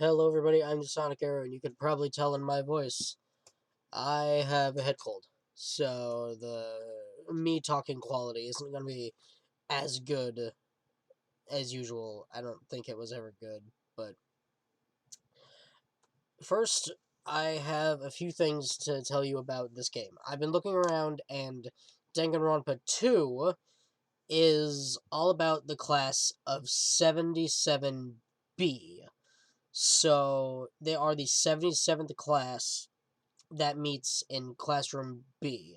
Hello, everybody. I'm the Sonic Arrow, and you could probably tell in my voice I have a head cold. So the me talking quality isn't going to be as good as usual. I don't think it was ever good. But first, I have a few things to tell you about this game. I've been looking around, and Danganronpa 2 is all about the class of 77B. So they are the 77th class that meets in classroom B.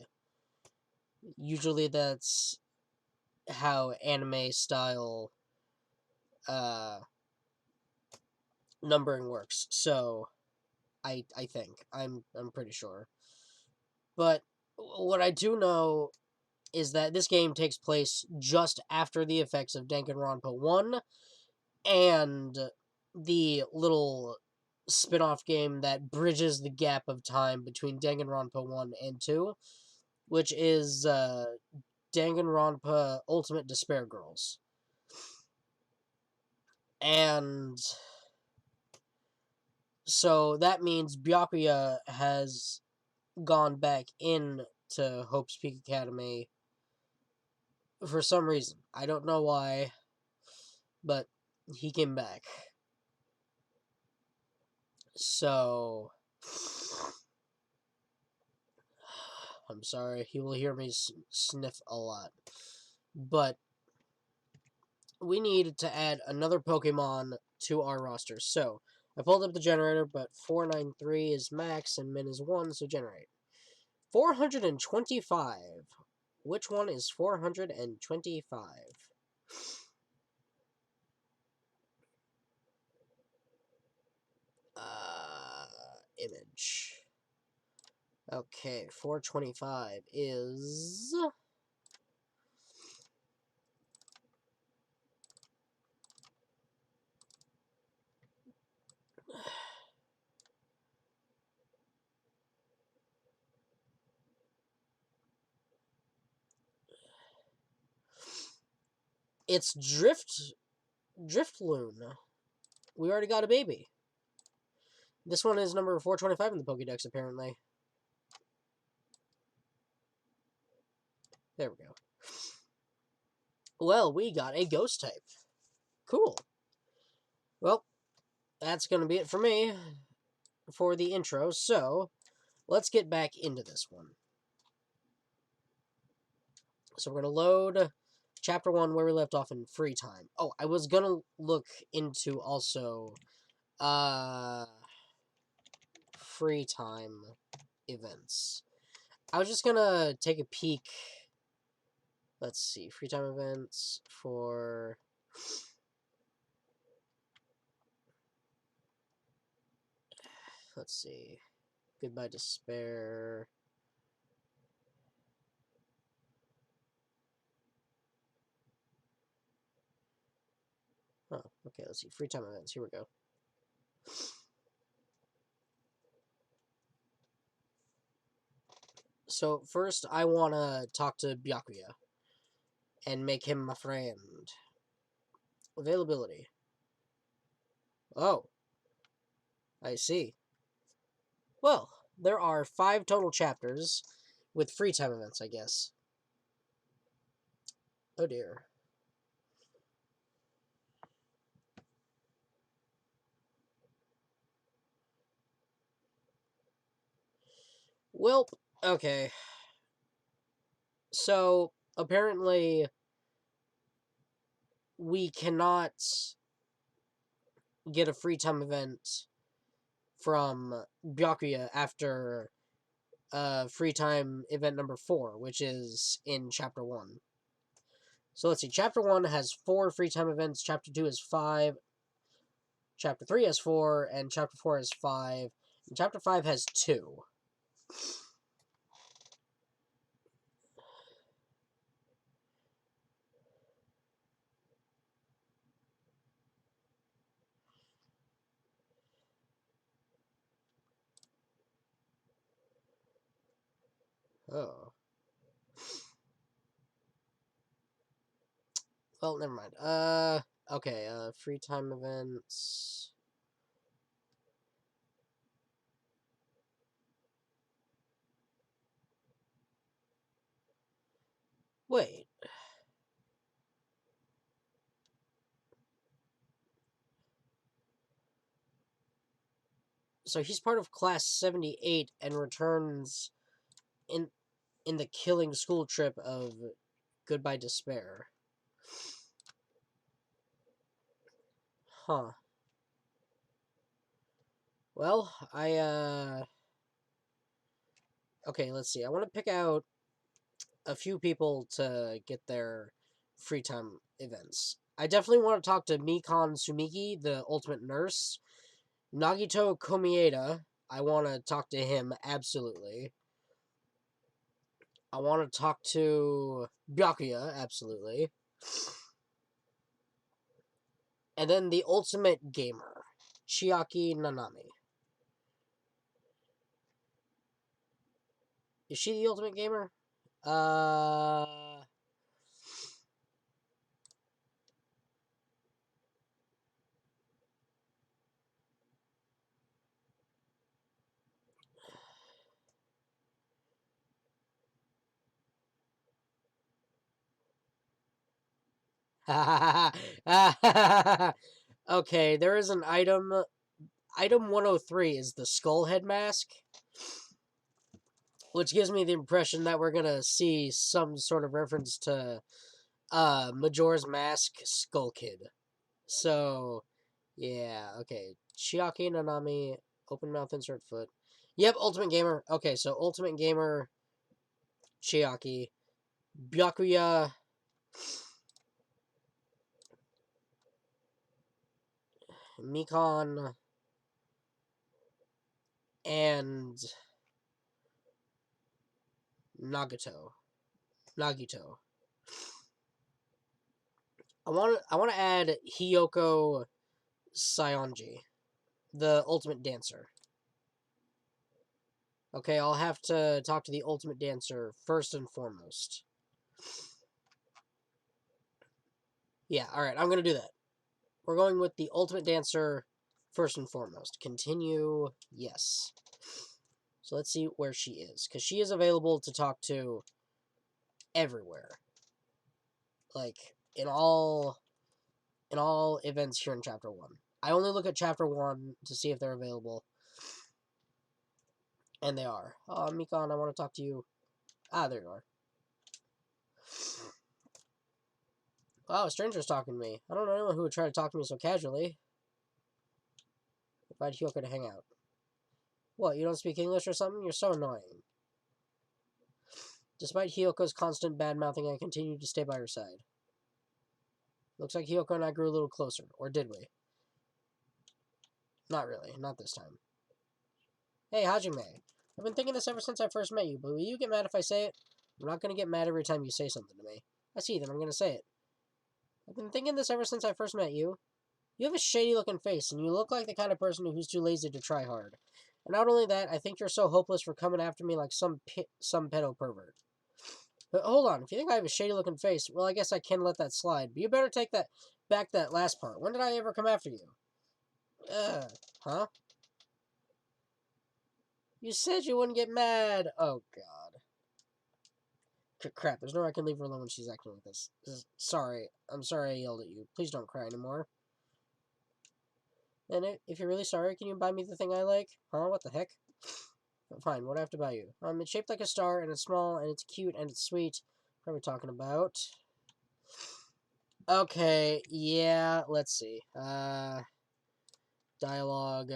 Usually that's how anime style uh, numbering works. So I think I'm pretty sure. But what I do know is that this game takes place just after the effects of Danganronpa 1 and the little spin-off game that bridges the gap of time between Danganronpa 1 and 2, which is Danganronpa Ultimate Despair Girls. And so that means Byakuya has gone back in to Hope's Peak Academy for some reason. I don't know why, but he came back. So I'm sorry, you will hear me sniff a lot. But we need to add another Pokemon to our roster. So I pulled up the generator, but 493 is max and min is 1, so generate. 425. Which one is 425? Image. Okay, 425 is... It's Driftloon. We already got a baby. This one is number 425 in the Pokédex, apparently. There we go. Well, we got a ghost type. Cool. Well, that's going to be it for me for the intro, so let's get back into this one. So we're going to load Chapter 1 where we left off in free time. Oh, I was going to look into also free time events. I was just going to take a peek. Let's see. Free time events for... Let's see. Goodbye Despair. Oh, okay, let's see. Free time events. Here we go. So, first, I want to talk to Byakuya and make him my friend. Availability. Oh, I see. Well, there are 5 total chapters with free time events, I guess. Oh dear. Well, okay. So, apparently, we cannot get a free time event from Byakuya after free time event number 4, which is in Chapter 1. So let's see, Chapter 1 has 4 free time events, Chapter 2 has 5, Chapter 3 has 4, and Chapter 4 has 5, and Chapter 5 has 2. Oh. Well, never mind. Okay, free time events... Wait. So he's part of Class 78 and returns in the killing school trip of Goodbye Despair. Huh. Well, okay, let's see. I want to pick out a few people to get their free time events. I definitely want to talk to Mikon Sumiki, the ultimate nurse. Nagito Komieda, I want to talk to him, absolutely. I want to talk to Byakuya, absolutely. And then the ultimate gamer, Chiaki Nanami. Is she the ultimate gamer? Okay, there is an item. Item 103 is the skull head mask, which gives me the impression that we're gonna see some sort of reference to Majora's Mask Skull Kid. So, yeah, okay. Chiaki Nanami, open mouth, insert foot. Yep, Ultimate Gamer. Okay, so Ultimate Gamer, Chiaki, Byakuya, Mikon, and Nagito. Nagito. I want to add Hiyoko Sayonji, the Ultimate Dancer. Okay, I'll have to talk to the Ultimate Dancer first and foremost. Yeah, alright, I'm going to do that. We're going with the Ultimate Dancer first and foremost. Continue, yes. So let's see where she is, because she is available to talk to everywhere. Like, in all events here in Chapter 1. I only look at Chapter 1 to see if they're available. And they are. Mikon, I want to talk to you. Ah, there you are. Wow, a stranger's talking to me. I don't know anyone who would try to talk to me so casually. Invite Hyoko to hang out. What, you don't speak English or something? You're so annoying. Despite Hyoko's constant bad-mouthing, I continue to stay by her side. Looks like Hyoko and I grew a little closer. Or did we? Not really. Not this time. Hey, Hajime. I've been thinking this ever since I first met you, but will you get mad if I say it? I'm not going to get mad every time you say something to me. I see, then I'm going to say it. I've been thinking this ever since I first met you. You have a shady-looking face, and you look like the kind of person who's too lazy to try hard. And not only that, I think you're so hopeless for coming after me like some pedo pervert. But hold on, if you think I have a shady-looking face, well, I guess I can let that slide. But you better take back that last part. When did I ever come after you? Huh? You said you wouldn't get mad. Oh, God. Crap, there's no way I can leave her alone when she's acting like this. Sorry. I'm sorry I yelled at you. Please don't cry anymore. And if you're really sorry, can you buy me the thing I like? Huh? What the heck? Fine, what do I have to buy you? It's shaped like a star, and it's small, and it's cute, and it's sweet. What are we talking about? Okay, yeah, let's see. Dialogue.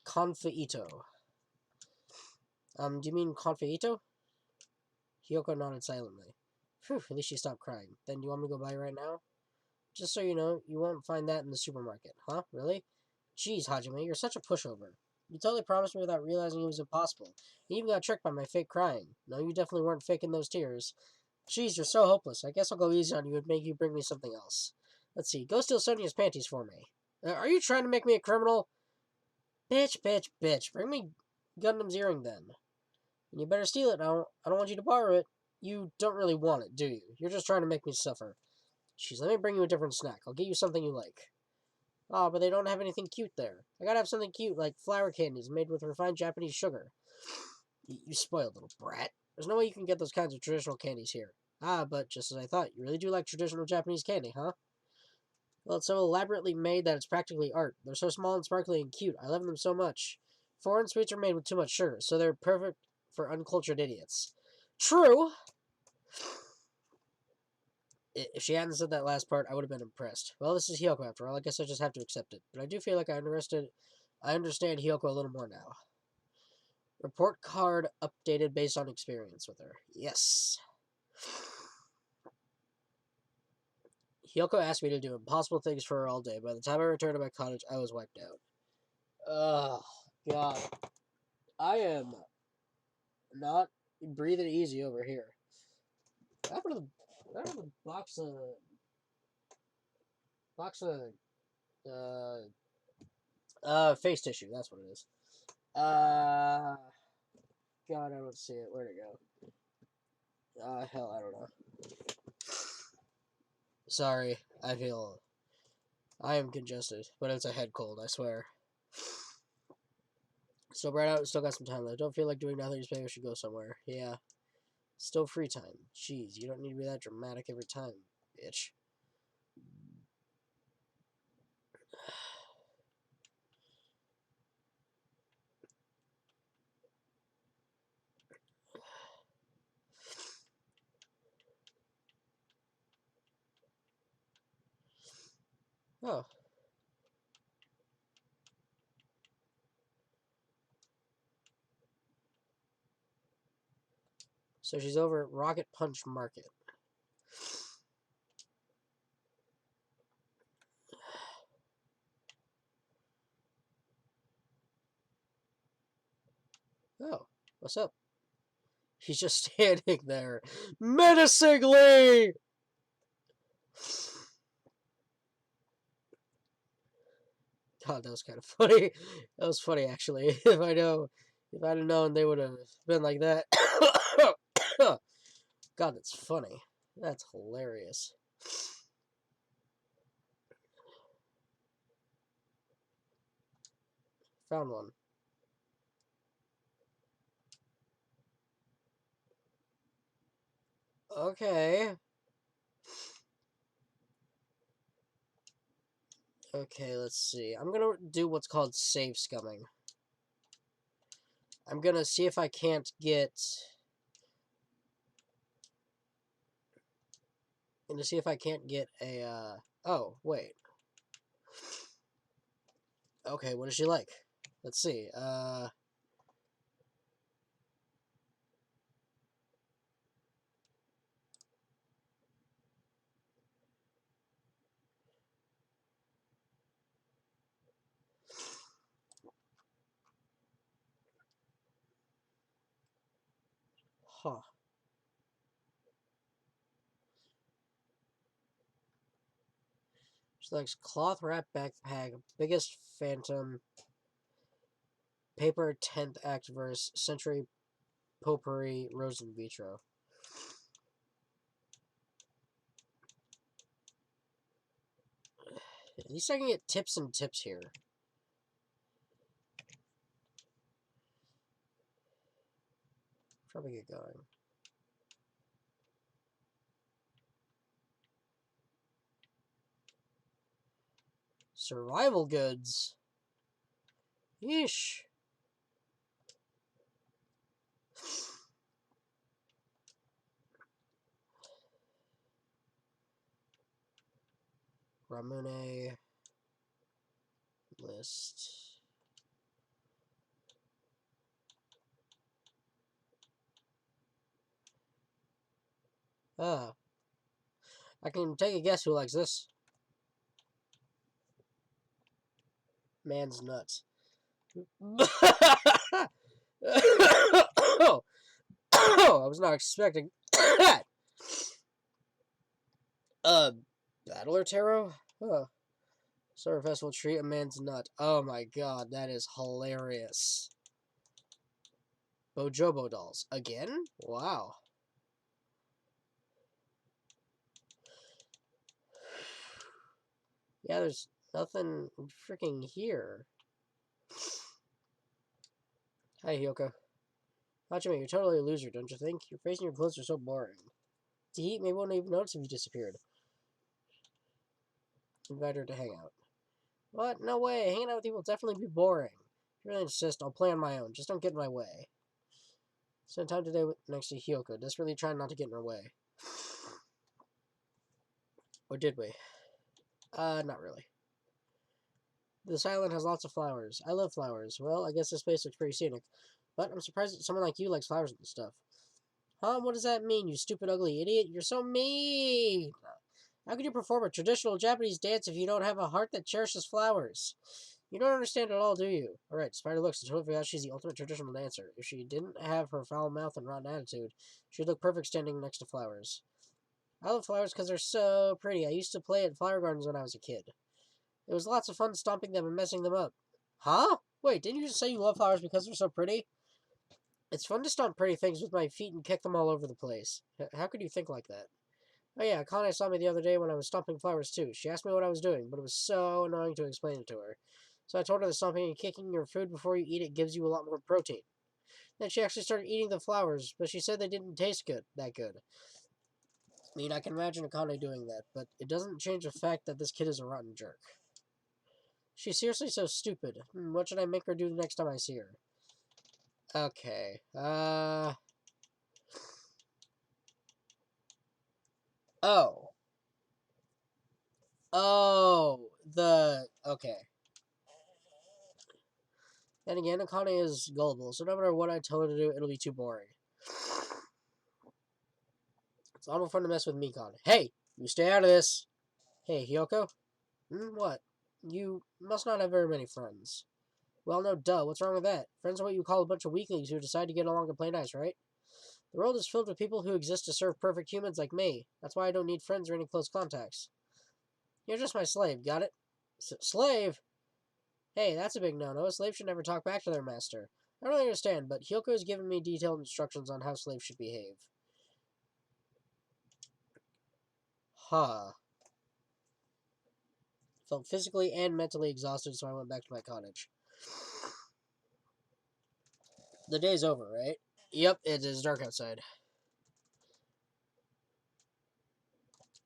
Confeito. Do you mean Confeito? Hyoko nodded silently. Phew, at least she stopped crying. Then do you want me to go buy it right now? Just so you know, you won't find that in the supermarket. Huh? Really? Jeez, Hajime, you're such a pushover. You totally promised me without realizing it was impossible. You even got tricked by my fake crying. No, you definitely weren't faking those tears. Jeez, you're so hopeless. I guess I'll go easy on you and make you bring me something else. Let's see. Go steal Sonia's panties for me. Are you trying to make me a criminal? Bitch, bitch, bitch. Bring me Gundam's earring then. And you better steal it. I don't want you to borrow it. You don't really want it, do you? You're just trying to make me suffer. Jeez, let me bring you a different snack. I'll get you something you like. Oh, but they don't have anything cute there. I gotta have something cute, like flower candies made with refined Japanese sugar. You spoiled little brat. There's no way you can get those kinds of traditional candies here. Ah, but just as I thought, you really do like traditional Japanese candy, huh? Well, it's so elaborately made that it's practically art. They're so small and sparkly and cute. I love them so much. Foreign sweets are made with too much sugar, so they're perfect for uncultured idiots. True! If she hadn't said that last part, I would have been impressed. Well, this is Hiyoko after all. I guess I just have to accept it. But I do feel like I understand Hiyoko a little more now. Report card updated based on experience with her. Yes. Hiyoko asked me to do impossible things for her all day. By the time I returned to my cottage, I was wiped out. Oh, God. I am not breathing easy over here. What happened to the box of face tissue? That's what it is. God, I don't see it. Where'd it go? Hell, I don't know. Sorry, I am congested, but it's a head cold, I swear. Still bright out, still got some time left. Don't feel like doing nothing, just maybe I should go somewhere. Yeah. Still free time. Jeez, you don't need to be that dramatic every time, bitch. Oh. So she's over at Rocket Punch Market. Oh, what's up? He's just standing there, menacingly! God, that was kind of funny. That was funny, actually. If I'd have known, they would have been like that. God, that's funny. That's hilarious. Found one. Okay. Okay, let's see. I'm gonna do what's called save scumming. I'm gonna see if I can't get... I'm gonna see if I can't get a, Oh, wait. Okay, what is she like? Let's see. Huh. She likes cloth wrap backpack, biggest phantom, paper 10th act verse, century potpourri, rose in vitro. At least I can get tips and tips here. Probably get going. Survival goods. Yeesh. Ramune list. Ah. I can take a guess who likes this. Man's nuts. Oh, I was not expecting that. Battler Tarot? Huh. Summer Festival treat a man's nut. Oh my god, that is hilarious. Bojobo dolls. Again? Wow. Yeah, there's nothing freaking here. Hi, Hyoko. Hachime, you're totally a loser, don't you think? Your face and your clothes are so boring. The heat maybe won't even notice if you disappeared. Invite her to hang out. What? No way. Hanging out with you will definitely be boring. If you really insist, I'll play on my own. Just don't get in my way. Spend time today next to Hyoko, desperately trying not to get in her way. Or did we? Not really. This island has lots of flowers. I love flowers. Well, I guess this place looks pretty scenic. But I'm surprised that someone like you likes flowers and stuff. Huh? What does that mean, you stupid, ugly idiot? You're so mean! How can you perform a traditional Japanese dance if you don't have a heart that cherishes flowers? You don't understand at all, do you? Alright, Spider looks. I totally forgot she's the ultimate traditional dancer. If she didn't have her foul mouth and rotten attitude, she'd look perfect standing next to flowers. I love flowers because they're so pretty. I used to play at flower gardens when I was a kid. It was lots of fun stomping them and messing them up. Huh? Wait, didn't you just say you love flowers because they're so pretty? It's fun to stomp pretty things with my feet and kick them all over the place. How could you think like that? Oh yeah, Connie saw me the other day when I was stomping flowers too. She asked me what I was doing, but it was so annoying to explain it to her. So I told her that stomping and kicking your food before you eat it gives you a lot more protein. Then she actually started eating the flowers, but she said they didn't taste that good. I mean, I can imagine Akane doing that, but it doesn't change the fact that this kid is a rotten jerk. She's seriously so stupid. What should I make her do the next time I see her? Okay, Oh. Okay. Then again, Akane is gullible, so no matter what I tell her to do, it'll be too boring. It's a lot more fun to mess with Mikon. Hey! You stay out of this! Hey, Hyoko? What? You must not have very many friends. Well, no, duh. What's wrong with that? Friends are what you call a bunch of weaklings who decide to get along and play nice, right? The world is filled with people who exist to serve perfect humans like me. That's why I don't need friends or any close contacts. You're just my slave, got it? Slave? Hey, that's a big no-no. A slave should never talk back to their master. I don't really understand, but Hyoko has given me detailed instructions on how slaves should behave. Huh. Felt physically and mentally exhausted, so I went back to my cottage. The day's over, right? Yep, it is dark outside.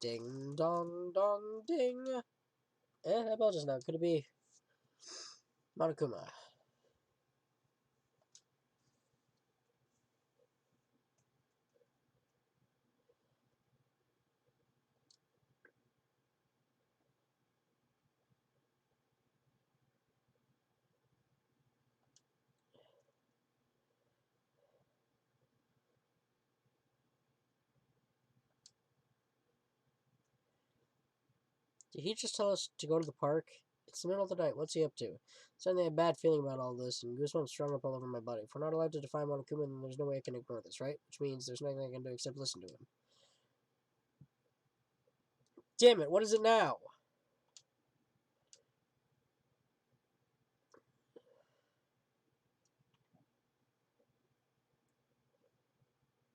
Ding, dong, dong, ding. That bell just now. Could it be Monokuma? Did he just tell us to go to the park? It's the middle of the night. What's he up to? Suddenly, I have a bad feeling about all this, and goosebumps strung up all over my body. If we're not allowed to define Monokuma, then there's no way I can ignore this, right? Which means there's nothing I can do except listen to him. Damn it, what is it now?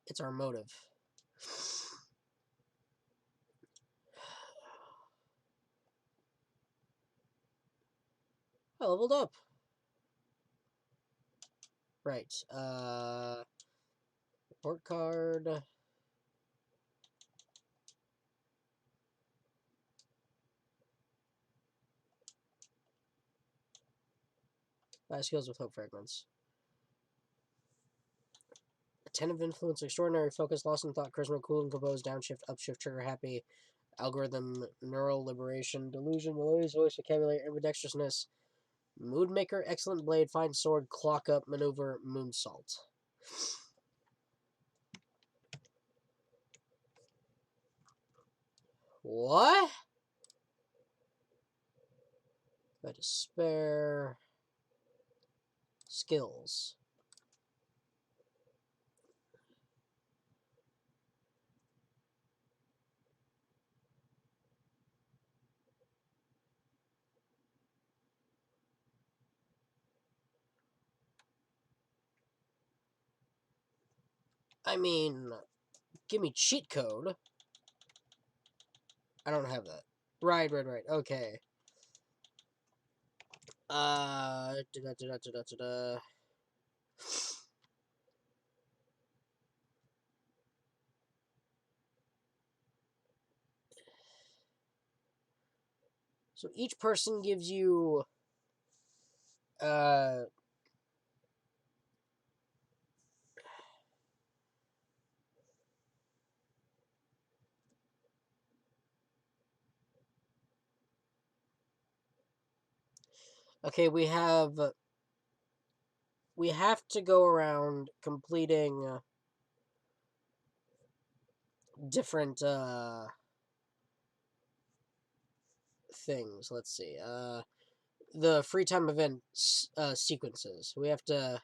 It's our motive. I leveled up. Right. Report card. Buy skills with hope fragments. Attentive influence, extraordinary focus, lost in thought, charisma, cool and composed, downshift, upshift, trigger happy, algorithm, neural liberation, delusion, melodious voice, vocabulary, ambidextrousness, mood maker, excellent blade, fine sword, clock up, maneuver, moonsault. What? By despair. Skills. I mean, give me cheat code. I don't have that. Right. Okay. Da-da. So each person gives you okay, we have to go around completing different things. Let's see. The free time event sequences. We have to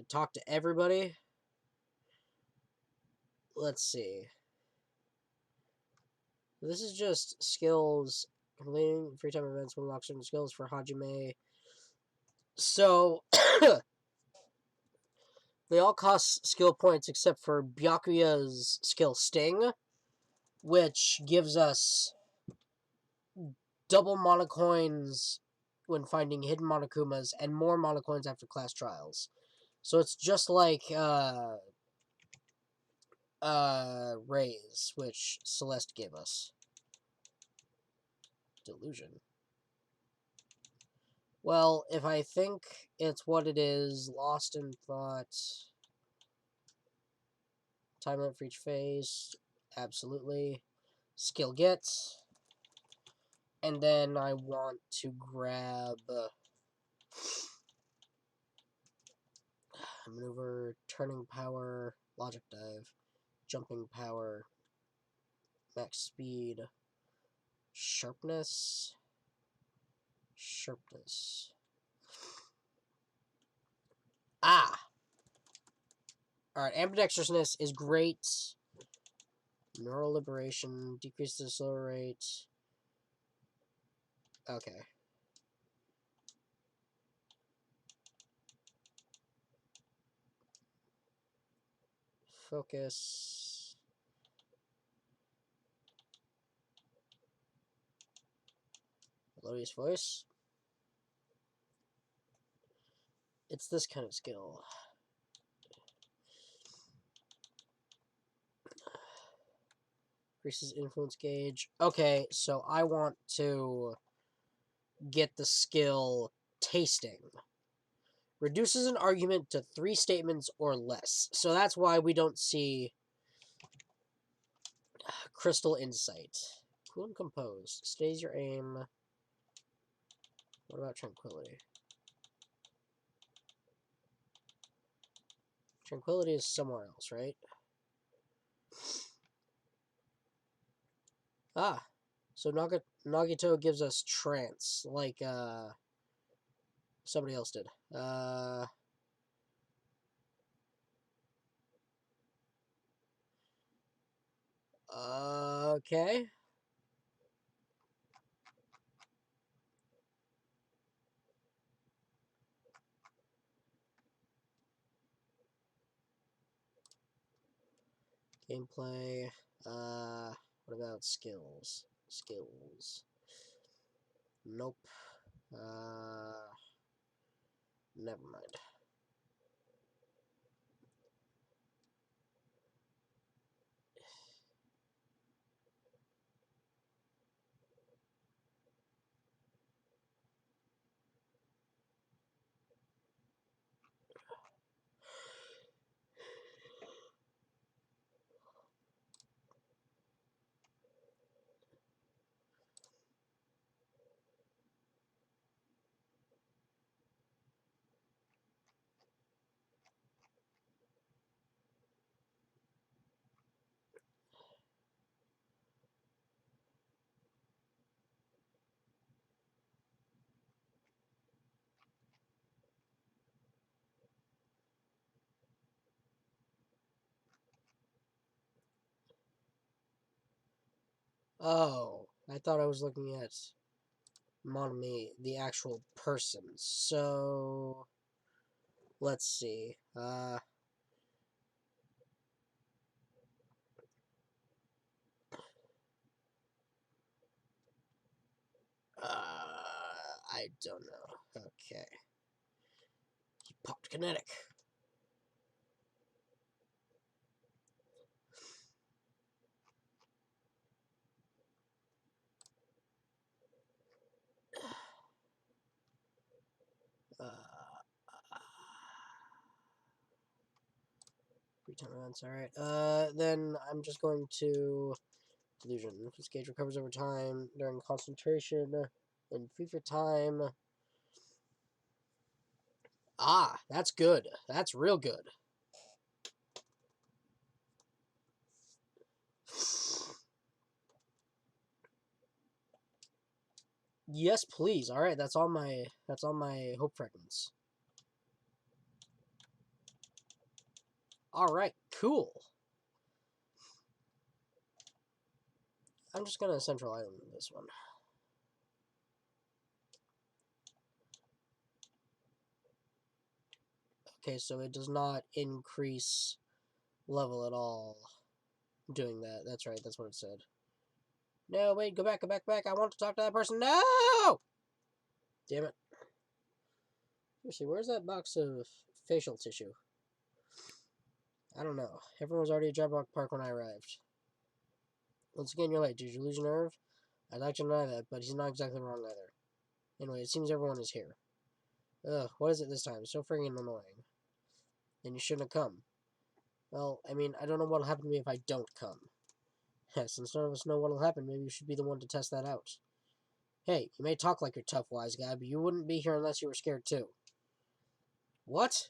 talk to everybody. Let's see. This is just skills. Completing free time events will unlock certain skills for Hajime. So they all cost skill points except for Byakuya's skill Sting, which gives us double monocoins when finding hidden Monokumas and more monocoins after class trials. So it's just like Rays, which Celeste gave us. Delusion. Well, if I think it's what it is, lost in thought. Time limit for each phase. Absolutely. Skill gets. And then I want to grab maneuver, turning power, logic dive, jumping power, max speed, sharpness. Ah! Alright, ambidextrousness is great. Neural liberation, decreases the slow rate. Okay. Focus. Melodious voice. It's this kind of skill. Increases influence gauge. Okay, so I want to get the skill tasting. Reduces an argument to 3 statements or less. So that's why we don't see crystal insight. Cool and composed. Stays your aim. What about tranquility? Tranquility is somewhere else, right? Ah, so Nagito gives us trance, like somebody else did. Okay. Gameplay. What about skills? Nope. Never mind. Oh, I thought I was looking at Monami, the actual person. So, let's see. I don't know. Okay. He popped kinetic. Free time events, alright. Then I'm just going to delusion. This gauge recovers over time during concentration and FIFA time. Ah, that's good. That's real good. Yes, please. All right, that's all my hope fragments. All right, cool. I'm just gonna Central Island this one. Okay, so it does not increase level at all doing that. That's right, that's what it said. No, wait, go back, go back, back. I want to talk to that person. No! Damn it. Seriously, where's that box of facial tissue? I don't know. Everyone was already at Dry Park when I arrived. Once again, you're late. Did you lose your nerve? I'd like to deny that, but he's not exactly wrong either. Anyway, it seems everyone is here. Ugh, what is it this time? So friggin' annoying. Then you shouldn't have come. Well, I mean, I don't know what'll happen to me if I don't come. Since none of us know what'll happen, maybe you should be the one to test that out. Hey, you may talk like you're tough, wise guy, but you wouldn't be here unless you were scared too. What?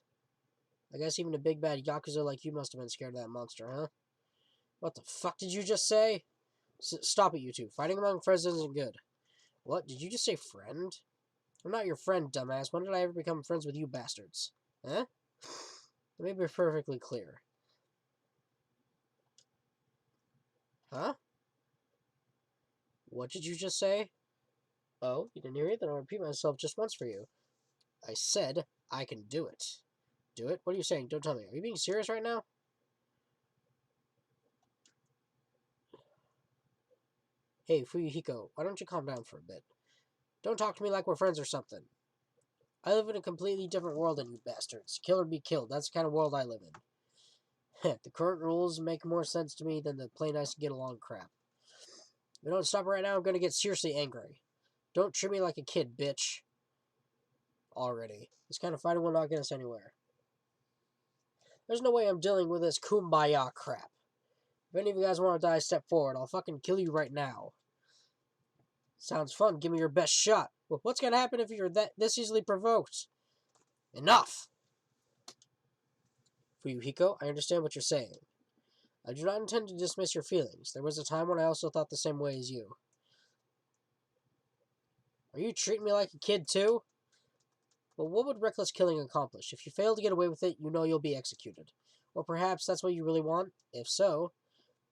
I guess even a big bad Yakuza like you must have been scared of that monster, huh? What the fuck did you just say? Stop it, you two. Fighting among friends isn't good. What? Did you just say friend? I'm not your friend, dumbass. When did I ever become friends with you bastards? Huh? Let me be perfectly clear. Huh? What did you just say? Oh, you didn't hear it? Then I'll repeat myself just once for you. I said I can do it. Do it? What are you saying? Don't tell me. Are you being serious right now? Hey, Fuyuhiko, why don't you calm down for a bit? Don't talk to me like we're friends or something. I live in a completely different world than you bastards. Kill or be killed. That's the kind of world I live in. The current rules make more sense to me than the play nice to get along crap. If I don't stop right now, I'm going to get seriously angry. Don't treat me like a kid, bitch. Already. This kind of fighting will not get us anywhere. There's no way I'm dealing with this kumbaya crap. If any of you guys want to die, step forward. I'll fucking kill you right now. Sounds fun. Give me your best shot. Well, what's going to happen if you're this easily provoked? Enough! Fuyuhiko, I understand what you're saying. I do not intend to dismiss your feelings. There was a time when I also thought the same way as you. Are you treating me like a kid too? Well, what would reckless killing accomplish? If you fail to get away with it, you know you'll be executed. Or perhaps that's what you really want? If so,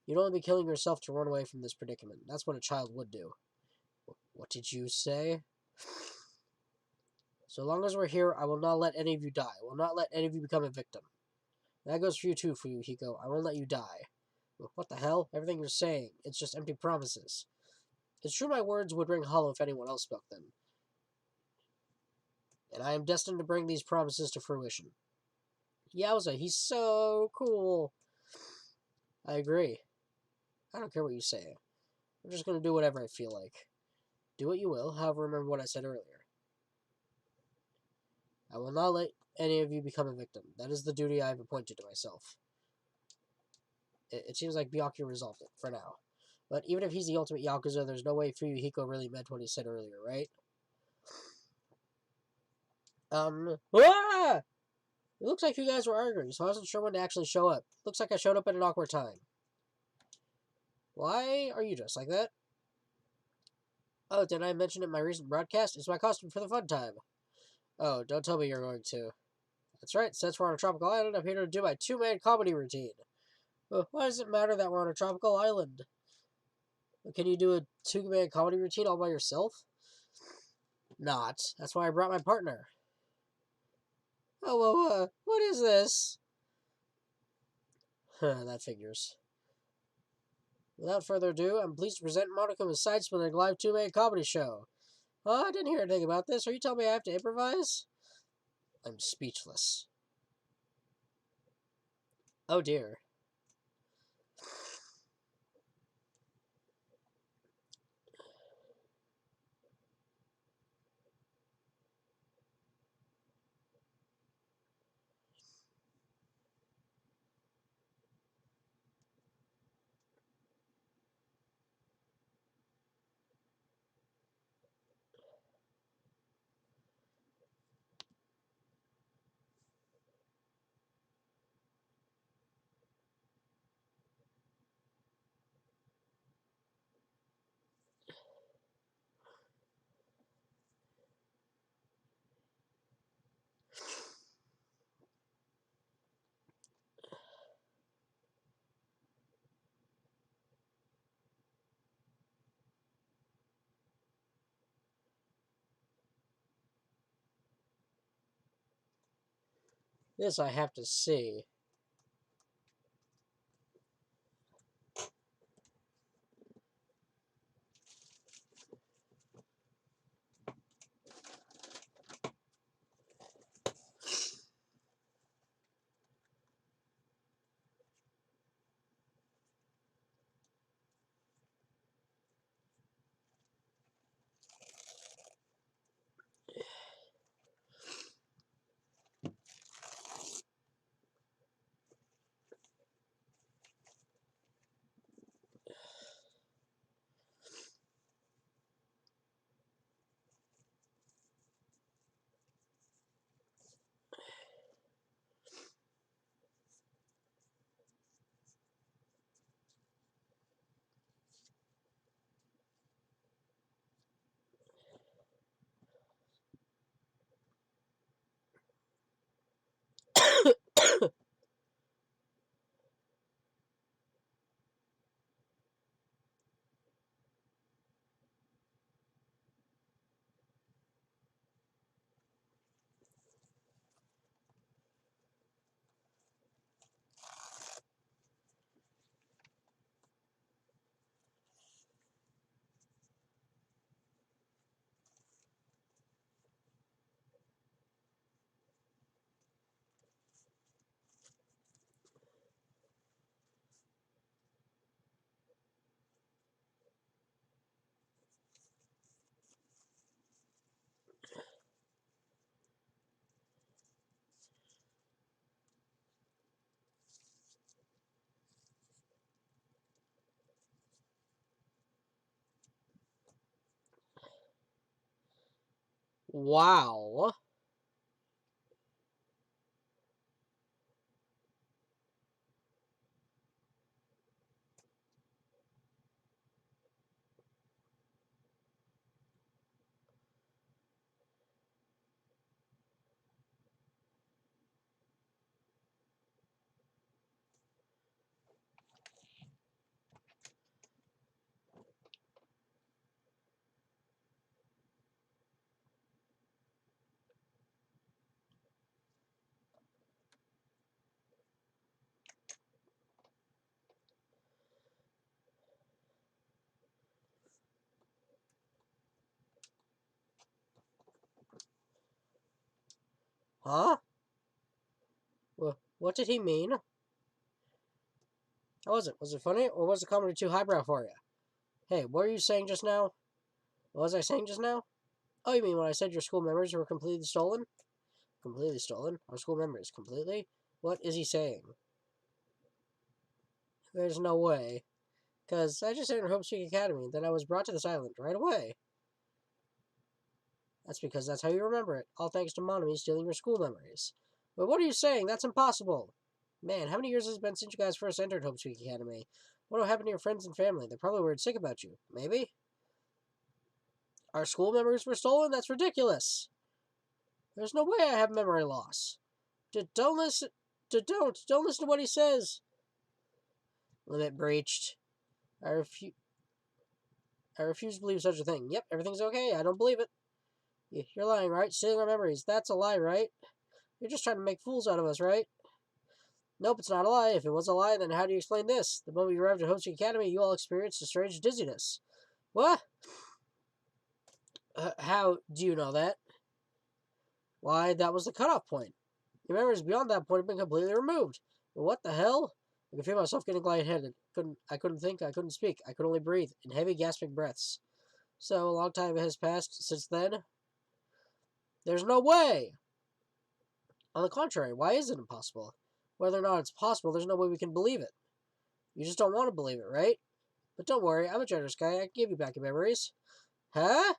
you'd only be killing yourself to run away from this predicament. That's what a child would do. What did you say? So long as we're here, I will not let any of you die. I will not let any of you become a victim. That goes for you too, Fuyuhiko. I won't let you die. What the hell? Everything you're saying, it's just empty promises. It's true my words would ring hollow if anyone else spoke them. And I am destined to bring these promises to fruition. Yowza, he's so cool. I agree. I don't care what you say. I'm just going to do whatever I feel like. Do what you will, however, remember what I said earlier. I will not let any of you become a victim. That is the duty I have appointed to myself. It seems like Byakuya resolved it, for now. But even if he's the ultimate Yakuza, there's no way Fuyuhiko really meant what he said earlier, right? Ah! It looks like you guys were arguing, so I wasn't sure when to actually show up. Looks like I showed up at an awkward time. Why are you dressed like that? Oh, did I mention in my recent broadcast? It's my costume for the fun time. Oh, don't tell me you're going to. That's right, since we're on a tropical island, I'm here to do my two-man comedy routine. Why does it matter that we're on a tropical island? Can you do a two-man comedy routine all by yourself? Not. That's why I brought my partner. Oh, well, what is this? That figures. Without further ado, I'm pleased to present Monocle's Sidespinning live two-man comedy show. Oh, I didn't hear anything about this. Are you telling me I have to improvise? I'm speechless. Oh dear. This I have to see. Wow. Huh? What did he mean? How was it? Was it funny, or was the comedy too highbrow for you? Hey, what were you saying just now? What was I saying just now? Oh, you mean when I said your school memories were completely stolen? Completely stolen? Our school memories, completely? What is he saying? There's no way. Because I just entered Hope Street Academy, then I was brought to this island right away. That's because that's how you remember it, all thanks to Monami stealing your school memories. But what are you saying? That's impossible. Man, how many years has it been since you guys first entered Hope Street Academy? What will happen to your friends and family? They're probably worried sick about you. Maybe? Our school memories were stolen? That's ridiculous. There's no way I have memory loss. Don't listen. Don't listen to what he says. Limit breached. I refuse. I refuse to believe such a thing. Yep, everything's okay. I don't believe it. You're lying, right? Stealing our memories. That's a lie, right? You're just trying to make fools out of us, right? Nope, it's not a lie. If it was a lie, then how do you explain this? The moment you arrived at Hochi Academy, you all experienced a strange dizziness. What? How do you know that? Why, that was the cutoff point. Your memories beyond that point have been completely removed. But what the hell? I could feel myself getting lightheaded. I couldn't think, I couldn't speak, I could only breathe in heavy gasping breaths. So a long time has passed since then? There's no way! On the contrary, why is it impossible? Whether or not it's possible, there's no way we can believe it. You just don't want to believe it, right? But don't worry, I'm a generous guy. I can give you back your memories. Huh?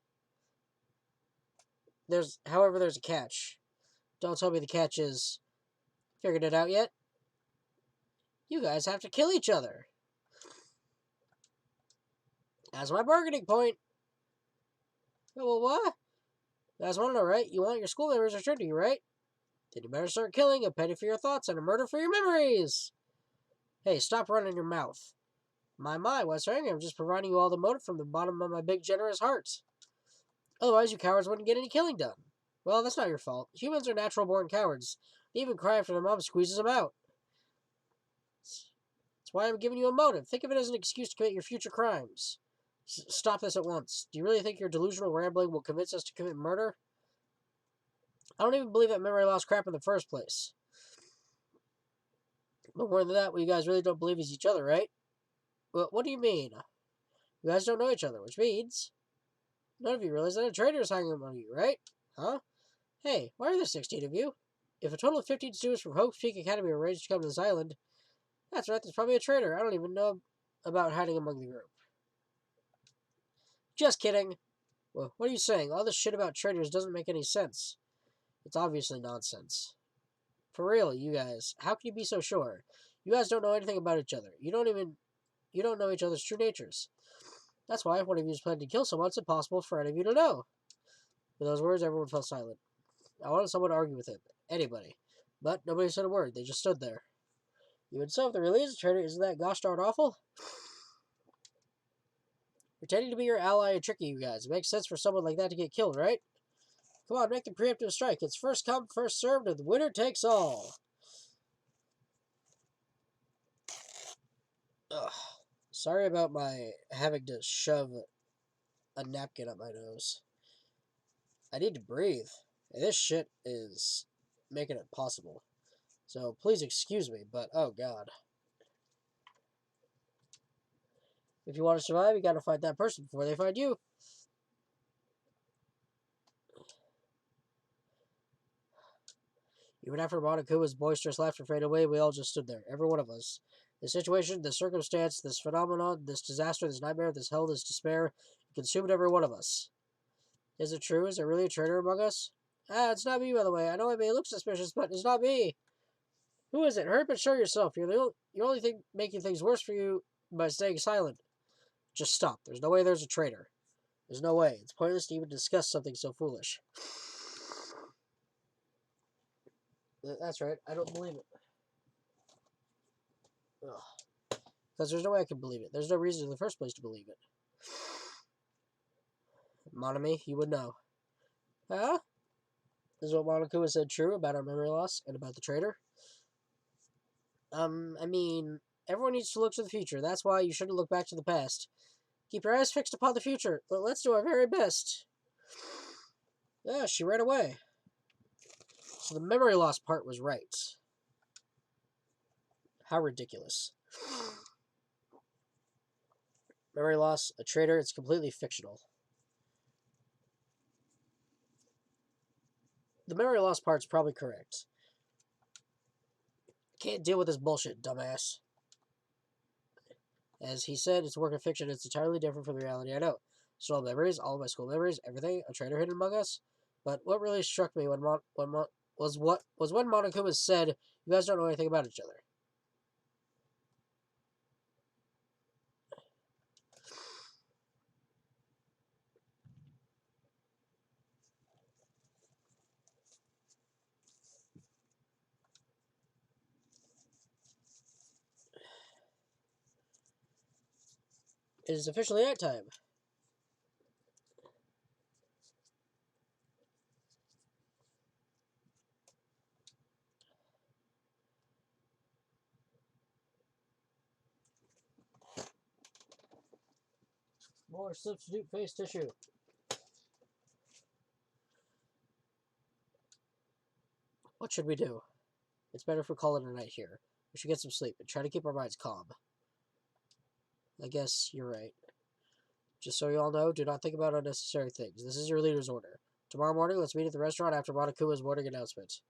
However, there's a catch. Don't tell me the catch is... Figured it out yet? You guys have to kill each other. That's my bargaining point. Well, what? You guys want to know, right? You want your school memories returned to you, right? Then you better start killing, a penny for your thoughts and a murder for your memories. Hey, stop running your mouth. My, what's wrong? I'm just providing you all the motive from the bottom of my big, generous heart. Otherwise, you cowards wouldn't get any killing done. Well, that's not your fault. Humans are natural-born cowards. They even cry after their mom squeezes them out. That's why I'm giving you a motive. Think of it as an excuse to commit your future crimes. Stop this at once. Do you really think your delusional rambling will convince us to commit murder? I don't even believe that memory loss crap in the first place. But more than that, what you guys really don't believe is each other, right? Well, what do you mean? You guys don't know each other, which means none of you realize that a traitor is hanging among you, right? Huh? Hey, why are there 16 of you? If a total of 15 students from Hope's Peak Academy were arranged to come to this island, that's right, there's probably a traitor. I don't even know about hiding among the group. Just kidding. Well, what are you saying? All this shit about traitors doesn't make any sense. It's obviously nonsense. For real, you guys. How can you be so sure? You guys don't know anything about each other. You don't know each other's true natures. That's why if one of you is planning to kill someone, it's impossible for any of you to know. With those words, everyone fell silent. I wanted someone to argue with him. Anybody. But nobody said a word. They just stood there. Even so, if there really is a traitor, isn't that gosh darn awful? Pretending to be your ally and tricking you guys. It makes sense for someone like that to get killed, right? Come on, make the preemptive strike. It's first come, first served, and the winner takes all. Ugh. Sorry about my having to shove a napkin up my nose. I need to breathe. And this shit is making it possible. So please excuse me, but oh god. If you want to survive, you gotta find that person before they find you. Even after Monaco's boisterous laughter faded away, we all just stood there, every one of us. The situation, this circumstance, this phenomenon, this disaster, this nightmare, this hell, this despair, consumed every one of us. Is it true? Is there really a traitor among us? Ah, it's not me, by the way. I know I may look suspicious, but it's not me. Who is it? Hurry up and show yourself. You're only making things worse for you by staying silent. Just stop. There's no way there's a traitor. There's no way. It's pointless to even discuss something so foolish. That's right. I don't believe it. Because there's no way I can believe it. There's no reason in the first place to believe it. Monami, you would know. Huh? Is what Monaco has said true about our memory loss and about the traitor? I mean, everyone needs to look to the future. That's why you shouldn't look back to the past. Keep your eyes fixed upon the future. Let's do our very best. Yeah, she ran away. So the memory loss part was right. How ridiculous. Memory loss, a traitor, it's completely fictional. The memory loss part's probably correct. Can't deal with this bullshit, dumbass. As he said, it's a work of fiction. It's entirely different from the reality I know. Stolen memories, all of my school memories, everything, a traitor hidden among us. But what really struck me was when Monokuma said, "You guys don't know anything about each other." It is officially night time. More substitute face tissue. What should we do? It's better if we call it a night here. We should get some sleep and try to keep our minds calm. I guess you're right. Just so you all know, do not think about unnecessary things. This is your leader's order. Tomorrow morning, let's meet at the restaurant after Monokuma's morning announcement.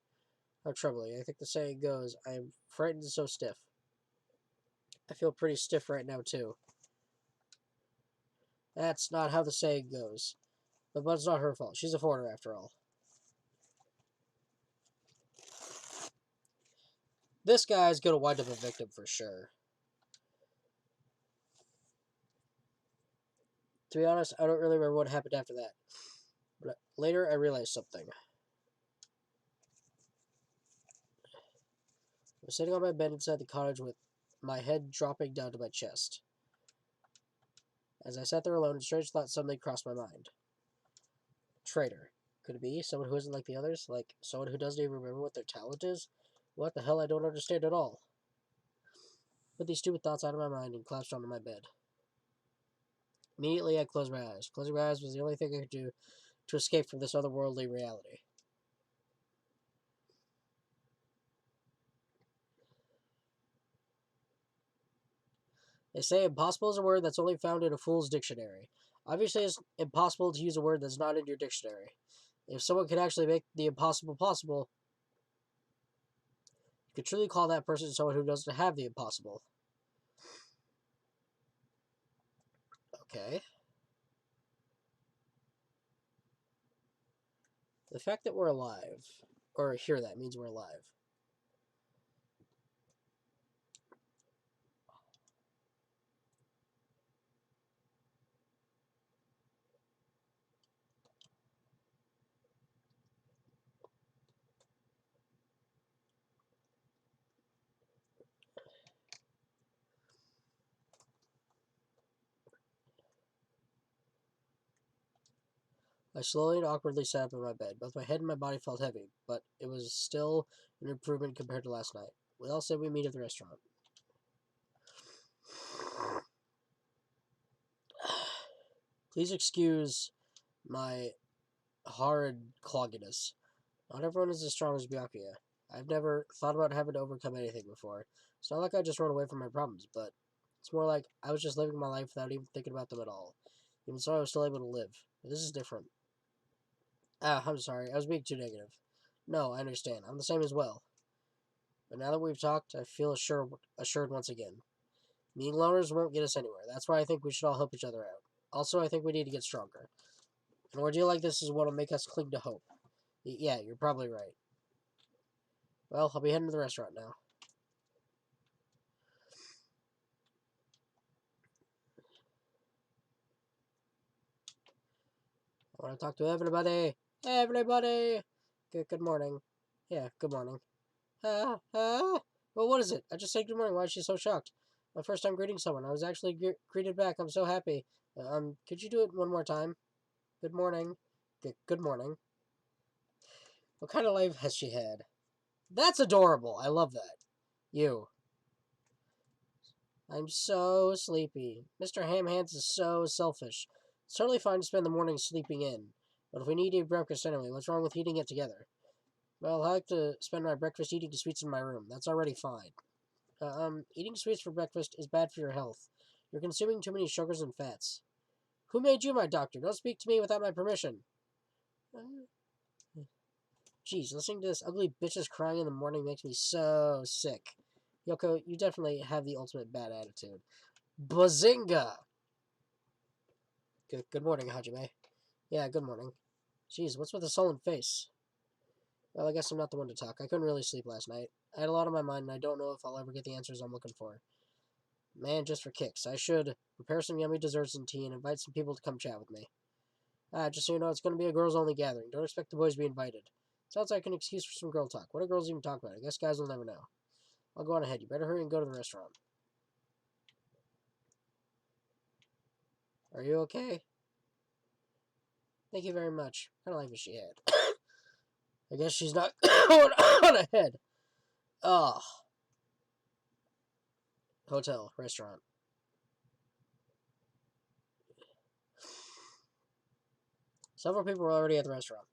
How troubling. I think the saying goes, I am frightened and so stiff. I feel pretty stiff right now, too. That's not how the saying goes. But it's not her fault. She's a foreigner, after all. This guy's gonna wind up a victim for sure. To be honest, I don't really remember what happened after that. But later, I realized something. I was sitting on my bed inside the cottage with my head dropping down to my chest. As I sat there alone, a strange thought suddenly crossed my mind. Traitor. Could it be someone who isn't like the others? Like someone who doesn't even remember what their talent is? What the hell? I don't understand at all. Put these stupid thoughts out of my mind and collapsed onto my bed. Immediately, I closed my eyes. Closing my eyes was the only thing I could do to escape from this otherworldly reality. They say impossible is a word that's only found in a fool's dictionary. Obviously, it's impossible to use a word that's not in your dictionary. If someone could actually make the impossible possible, you could truly call that person someone who doesn't have the impossible. Okay. The fact that we're alive, or hear that, means we're alive. I slowly and awkwardly sat up in my bed. Both my head and my body felt heavy, but it was still an improvement compared to last night. We all said we meet at the restaurant. Please excuse my horrid clogginess. Not everyone is as strong as Byakuya. I've never thought about having to overcome anything before. It's not like I just run away from my problems, but it's more like I was just living my life without even thinking about them at all. Even so, I was still able to live. But this is different. I'm sorry. I was being too negative. No, I understand. I'm the same as well. But now that we've talked, I feel assured once again. Being loners won't get us anywhere. That's why I think we should all help each other out. Also, I think we need to get stronger. An ordeal like this is what will make us cling to hope. Yeah, you're probably right. Well, I'll be heading to the restaurant now. I want to talk to everybody. Everybody! Good morning. Yeah, good morning. Well, what is it? I just said good morning. Why is she so shocked? My first time greeting someone. I was actually greeted back. I'm so happy. Could you do it one more time? Good morning. Good morning. What kind of life has she had? That's adorable. I love that. You. I'm so sleepy. Mr. Hamhands is so selfish. It's totally fine to spend the morning sleeping in. But if we need to eat breakfast anyway, what's wrong with eating it together? Well, I like to spend my breakfast eating sweets in my room. That's already fine. Eating sweets for breakfast is bad for your health. You're consuming too many sugars and fats. Who made you my doctor? Don't speak to me without my permission. Jeez, listening to this ugly bitches crying in the morning makes me so sick. Yoko, you definitely have the ultimate bad attitude. Bazinga! Good morning, Hajime. Yeah, good morning. Jeez, what's with the sullen face? Well, I guess I'm not the one to talk. I couldn't really sleep last night. I had a lot on my mind, and I don't know if I'll ever get the answers I'm looking for. Man, just for kicks, I should prepare some yummy desserts and tea and invite some people to come chat with me. Just so you know, it's going to be a girls-only gathering. Don't expect the boys to be invited. Sounds like an excuse for some girl talk. What do girls even talk about? I guess guys will never know. I'll go on ahead. You better hurry and go to the restaurant. Are you okay? Thank you very much. What kind of life has she had? I guess she's not going on ahead. Ugh. Hotel, restaurant. Several people were already at the restaurant.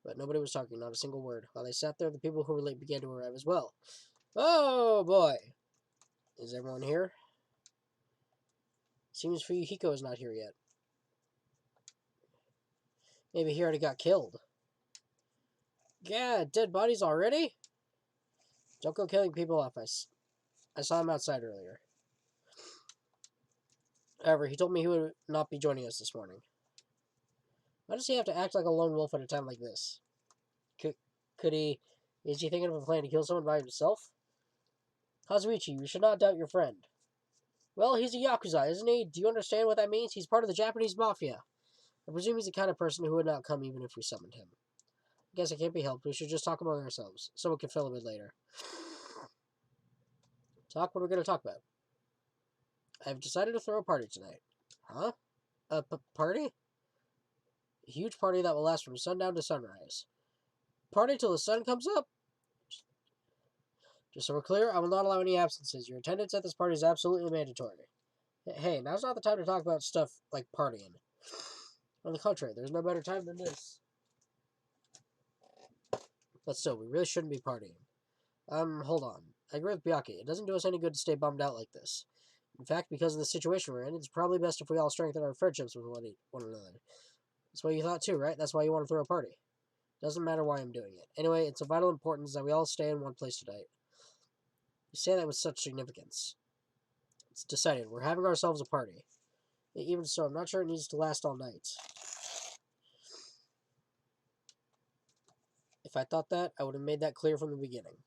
But nobody was talking, not a single word. While they sat there, the people who were late began to arrive as well. Oh, boy. Is everyone here? Seems Fuyuhiko is not here yet. Maybe he already got killed. Yeah, dead bodies already? Don't go killing people off. I saw him outside earlier. However, he told me he would not be joining us this morning. Why does he have to act like a lone wolf at a time like this? Could he... Is he thinking of a plan to kill someone by himself? Kazuichi, you should not doubt your friend. Well, he's a Yakuza, isn't he? Do you understand what that means? He's part of the Japanese Mafia. I presume he's the kind of person who would not come even if we summoned him. I guess it can't be helped. We should just talk among ourselves. Someone can fill a bit later. Talk? What are we going to talk about? I've decided to throw a party tonight. Huh? A party? A huge party that will last from sundown to sunrise. Party till the sun comes up? Just so we're clear, I will not allow any absences. Your attendance at this party is absolutely mandatory. Hey, now's not the time to talk about stuff like partying. On the contrary, there's no better time than this. But still, we really shouldn't be partying. Hold on. I agree with Byaki. It doesn't do us any good to stay bummed out like this. In fact, because of the situation we're in, it's probably best if we all strengthen our friendships with one another. That's what you thought too, right? That's why you want to throw a party. Doesn't matter why I'm doing it. Anyway, it's of vital importance that we all stay in one place tonight. You say that with such significance. It's decided. We're having ourselves a party. Even so, I'm not sure it needs to last all night. If I thought that, I would have made that clear from the beginning.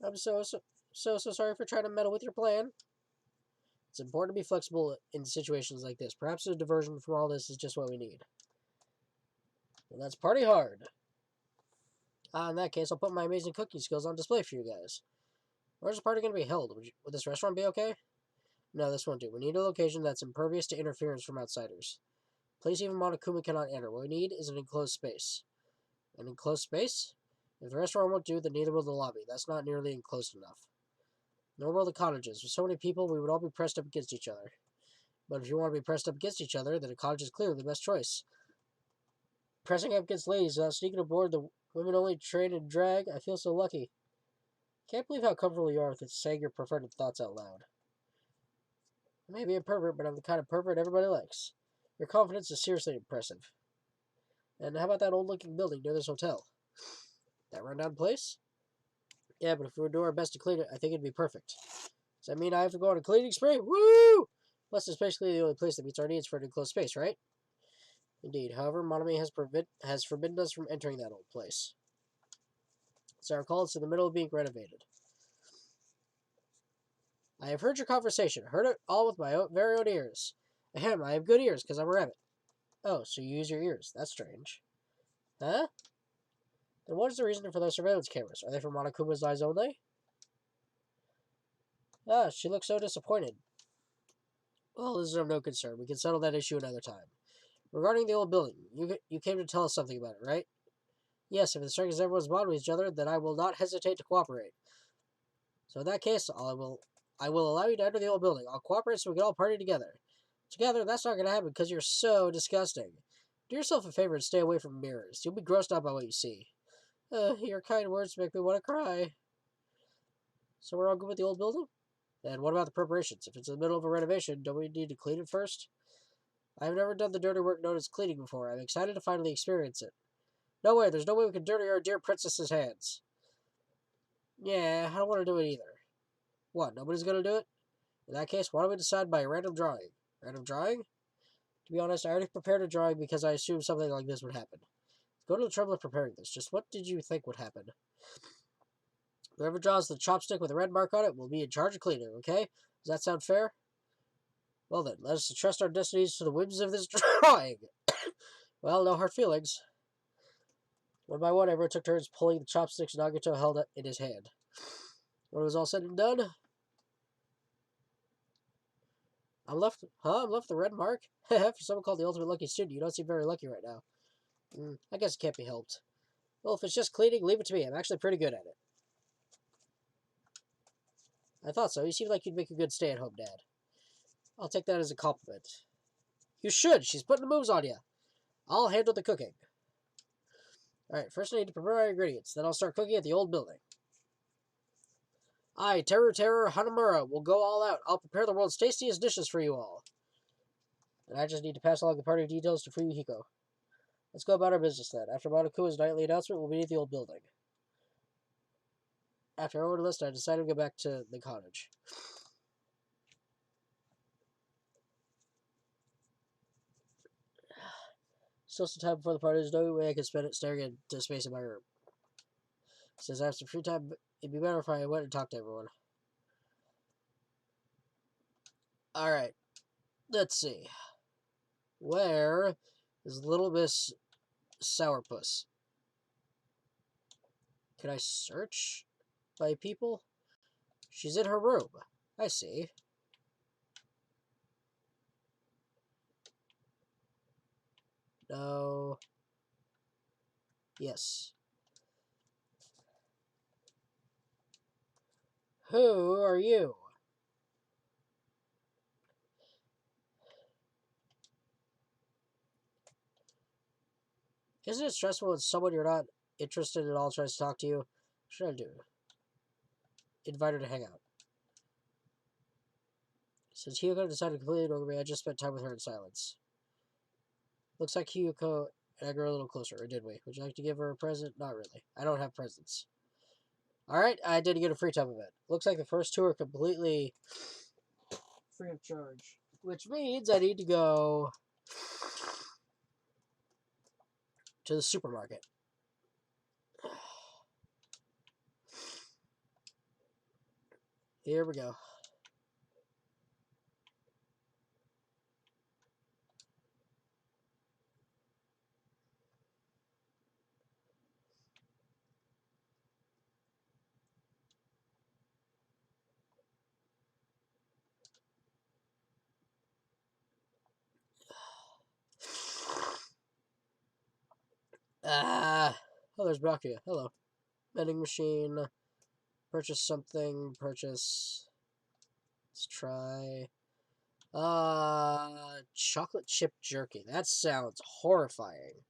I'm so sorry for trying to meddle with your plan. It's important to be flexible in situations like this. Perhaps a diversion from all this is just what we need. Well, let's party hard. In that case, I'll put my amazing cooking skills on display for you guys. Where's the party going to be held? Would this restaurant be okay? No, this won't do. We need a location that's impervious to interference from outsiders. Place even Monokuma cannot enter. What we need is an enclosed space. An enclosed space? If the restaurant won't do, then neither will the lobby. That's not nearly enclosed enough. Nor will the cottages. With so many people, we would all be pressed up against each other. But if you want to be pressed up against each other, then a cottage is clearly the best choice. Pressing up against ladies without sneaking aboard the women-only train and drag, I feel so lucky. Can't believe how comfortable you are with saying your preferred thoughts out loud. I may be a pervert, but I'm the kind of pervert everybody likes. Your confidence is seriously impressive. And how about that old-looking building near this hotel? That rundown place? Yeah, but if we were doing our best to clean it, I think it'd be perfect. Does that mean I have to go on a cleaning spree? Woo! Plus, it's basically the only place that meets our needs for an enclosed space, right? Indeed. However, Monami has forbidden us from entering that old place. As I recall, it's in the middle of being renovated. I have heard your conversation. Heard it all with my very own ears. Ahem, I have good ears, because I'm a rabbit. Oh, so you use your ears. That's strange. Huh? Then what is the reason for those surveillance cameras? Are they for Monokuma's eyes only? Ah, she looks so disappointed. Well, this is of no concern. We can settle that issue another time. Regarding the old building, you came to tell us something about it, right? Yes, if it strikes everyone's bond with each other, then I will not hesitate to cooperate. So in that case, I will allow you to enter the old building. I'll cooperate so we can all party together. Together, that's not going to happen because you're so disgusting. Do yourself a favor and stay away from mirrors. You'll be grossed out by what you see. Your kind words make me want to cry. So we're all good with the old building? And what about the preparations? If it's in the middle of a renovation, don't we need to clean it first? I've never done the dirty work known as cleaning before. I'm excited to finally experience it. No way, there's no way we can dirty our dear princess's hands. Yeah, I don't want to do it either. What, nobody's going to do it? In that case, why don't we decide by a random drawing? Random drawing? To be honest, I already prepared a drawing because I assumed something like this would happen. Go to the trouble of preparing this. Just what did you think would happen? Whoever draws the chopstick with a red mark on it will be in charge of cleaning, okay? Does that sound fair? Well then, let us trust our destinies to the whims of this drawing. Well, no hard feelings. One by one, everyone took turns pulling the chopsticks Nagato held in his hand. When it was all said and done, I'm left with the red mark? For someone called the ultimate lucky student, you don't seem very lucky right now. I guess it can't be helped. Well, if it's just cleaning, leave it to me. I'm actually pretty good at it. I thought so. You seem like you'd make a good stay-at-home dad. I'll take that as a compliment. You should. She's putting the moves on you. I'll handle the cooking. Alright, first I need to prepare my ingredients. Then I'll start cooking at the old building. I, Teru Hanamura, will go all out. I'll prepare the world's tastiest dishes for you all. And I just need to pass along the party details to Fuyuhiko. Let's go about our business then. After Monokuma's nightly announcement, we'll meet at the old building. After I ordered a list, I decided to go back to the cottage. Still some time before the party. There's no way I can spend it staring into space in my room. Since I have some free time, it'd be better if I went and talked to everyone. Alright. Let's see. Where is Little Miss Sourpuss? Can I search by people? She's in her room. I see. No. Yes. Who are you? Isn't it stressful when someone you're not interested at all tries to talk to you? What should I do? Invite her to hang out. Since Hiyoko decided to completely ignore me, I just spent time with her in silence. Looks like Hiyoko and I grew a little closer, or did we? Would you like to give her a present? Not really. I don't have presents. Alright, I did get a free time event. Looks like the first two are completely free of charge. Which means I need to go to the supermarket. Here we go. Oh, there's Byakuya. Hello. Vending machine. Purchase something. Purchase. Let's try. Chocolate chip jerky. That sounds horrifying.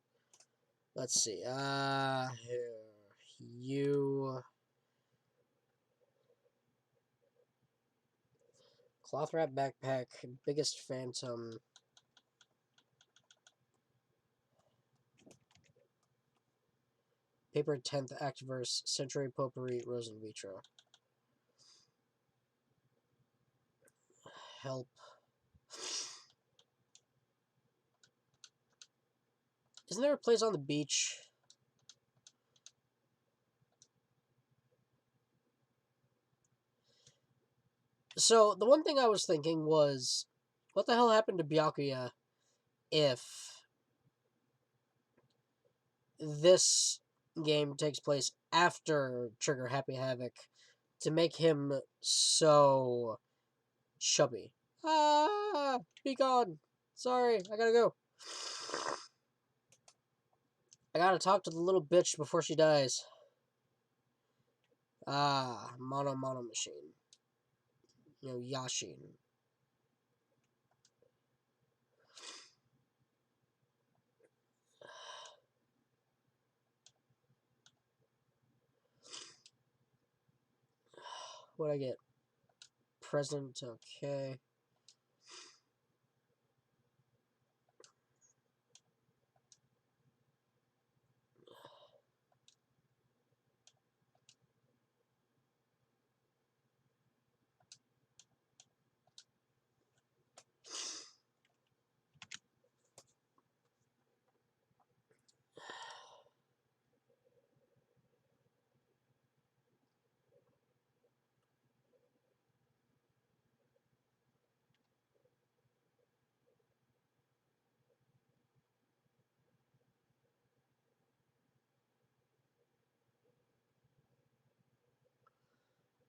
Let's see. You. Cloth wrap backpack. Biggest phantom. Paper 10th Actverse. Century Potpourri. Rose in Vitro. Help. Isn't there a place on the beach? So, the one thing I was thinking was, what the hell happened to Byakuya if this game takes place after Trigger Happy Havoc to make him so chubby? Ah, be gone. Sorry, I gotta go. I gotta talk to the little bitch before she dies. Mono machine. You know, Yashin. What'd I get? Present, okay.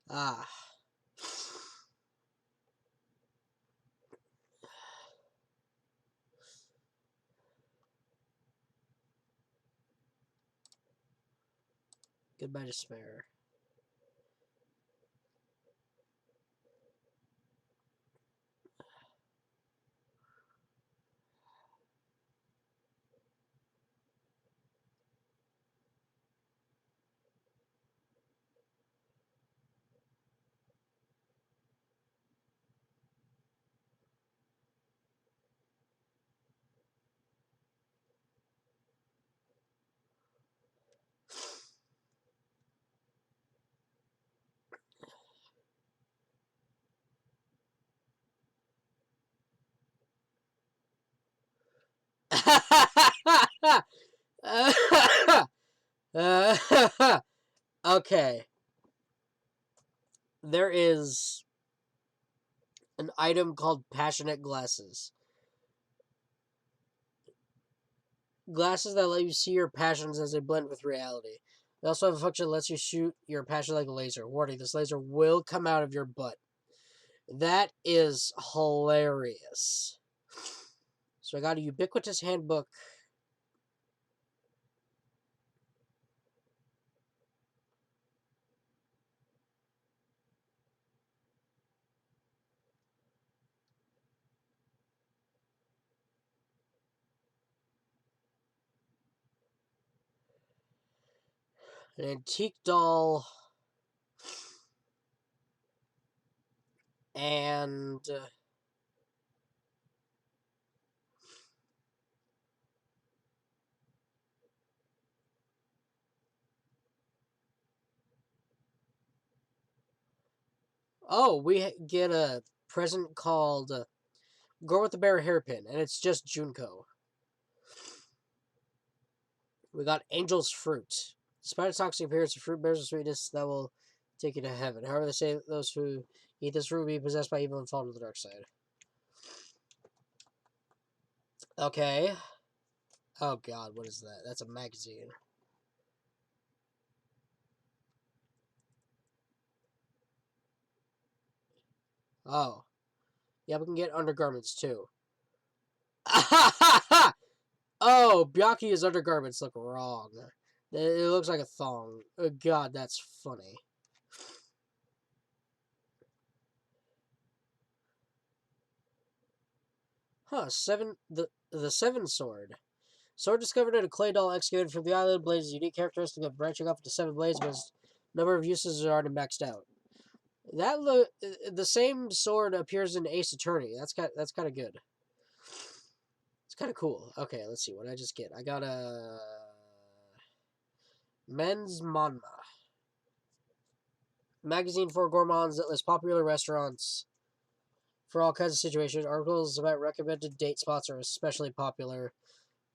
Ah. Goodbye, despair. Okay. There is an item called Passionate Glasses. Glasses that let you see your passions as they blend with reality. They also have a function that lets you shoot your passion like a laser. Warning, this laser will come out of your butt. That is hilarious. So I got a ubiquitous handbook. An antique doll. And oh, we get a present called Girl with the Bear Hairpin, and it's just Junko. We got Angel's Fruit. Despite its toxic appearance, the fruit bears a sweetness that will take you to heaven. However, they say that those who eat this fruit will be possessed by evil and fall to the dark side. Okay. Oh god, what is that? That's a magazine. Oh. Yeah, we can get undergarments too. Oh, Byakuya's undergarments look wrong. It looks like a thong. Oh, god, that's funny. Huh, the seven sword. Sword discovered in a clay doll excavated from the island. Blade is a unique characteristic of branching off into 7 blades, but its number of uses is already maxed out. The same sword appears in Ace Attorney. That's kind of good. It's kind of cool. Okay, let's see what I just get. I got a Men's Manma magazine for gourmands that lists popular restaurants for all kinds of situations. Articles about recommended date spots are especially popular.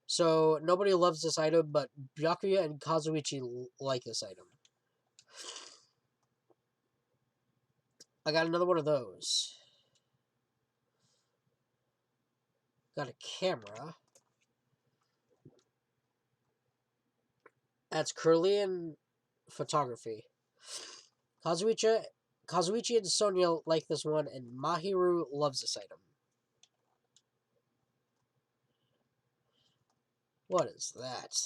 So nobody loves this item, but Byakuya and Kazuichi like this item. I got another one of those. Got a camera. That's Curlian photography. Kazuichi and Sonia like this one, and Mahiru loves this item. What is that?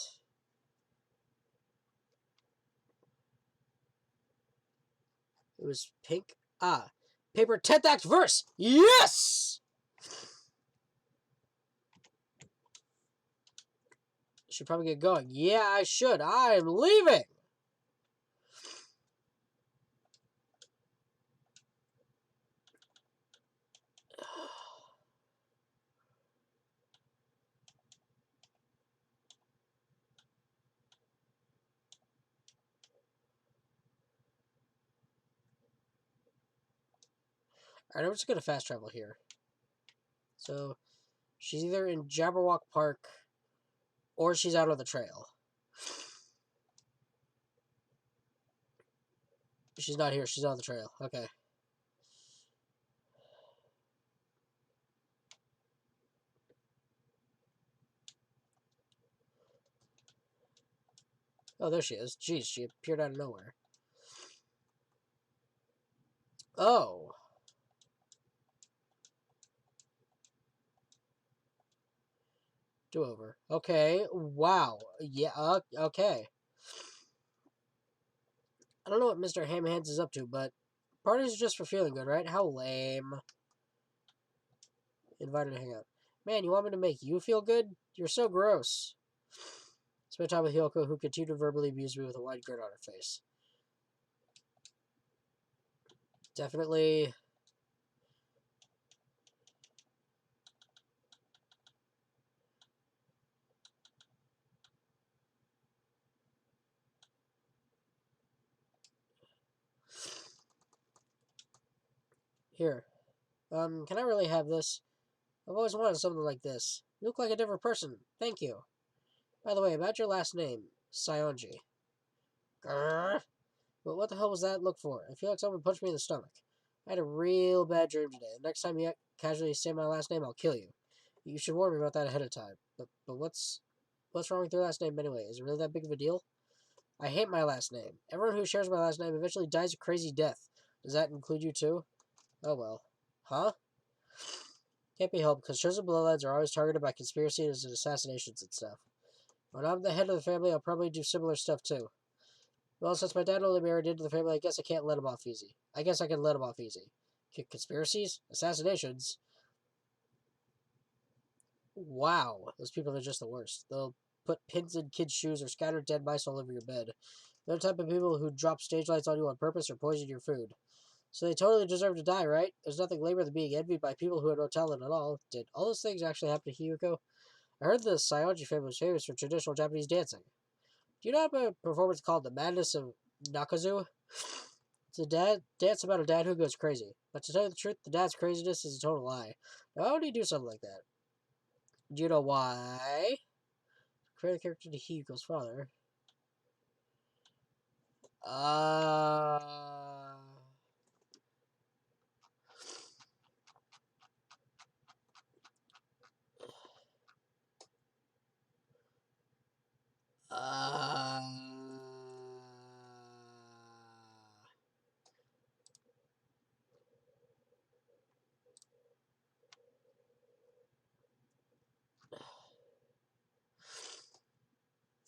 It was pink. Ah, paper 10th act verse. Yes. Should probably get going. Yeah, I should. I'm leaving. Alright, I'm just gonna fast travel here. So she's either in Jabberwock Park or she's out on the trail. She's not here. She's on the trail. Okay. Oh, there she is. Jeez, she appeared out of nowhere. Oh. Do over. Okay. Wow. Yeah. Okay. I don't know what Mr. Hamhands is up to, but parties are just for feeling good, right? How lame. Invited to hang out. Man, you want me to make you feel good? You're so gross. Spent time with Hyoko, who continued to verbally abuse me with a wide grin on her face. Definitely. Here. Can I really have this? I've always wanted something like this. You look like a different person. Thank you. By the way, about your last name, Sionji. Grrr. But what the hell was that look for? I feel like someone punched me in the stomach. I had a real bad dream today. Next time you casually say my last name, I'll kill you. You should warn me about that ahead of time. But what's wrong with your last name anyway? Is it really that big of a deal? I hate my last name. Everyone who shares my last name eventually dies a crazy death. Does that include you too? Oh well. Huh? Can't be helped, because chosen bloodlines are always targeted by conspiracies and assassinations and stuff. When I'm the head of the family, I'll probably do similar stuff too. Well, since my dad only married into the family, I guess I can't let him off easy. I guess I can let him off easy. Conspiracies? Assassinations? Wow, those people are just the worst. They'll put pins in kids' shoes or scatter dead mice all over your bed. They're the type of people who drop stage lights on you on purpose or poison your food. So they totally deserve to die, right? There's nothing lamer than being envied by people who had no talent at all. Did all those things actually happen to Hiyuko? I heard the Saionji family was famous for traditional Japanese dancing. Do you know about a performance called The Madness of Nakazu? It's a dance about a dad who goes crazy. But to tell you the truth, the dad's craziness is a total lie. Now, why would he do something like that? Do you know why? Create a character to Hiyuko's father. Uh... Uh...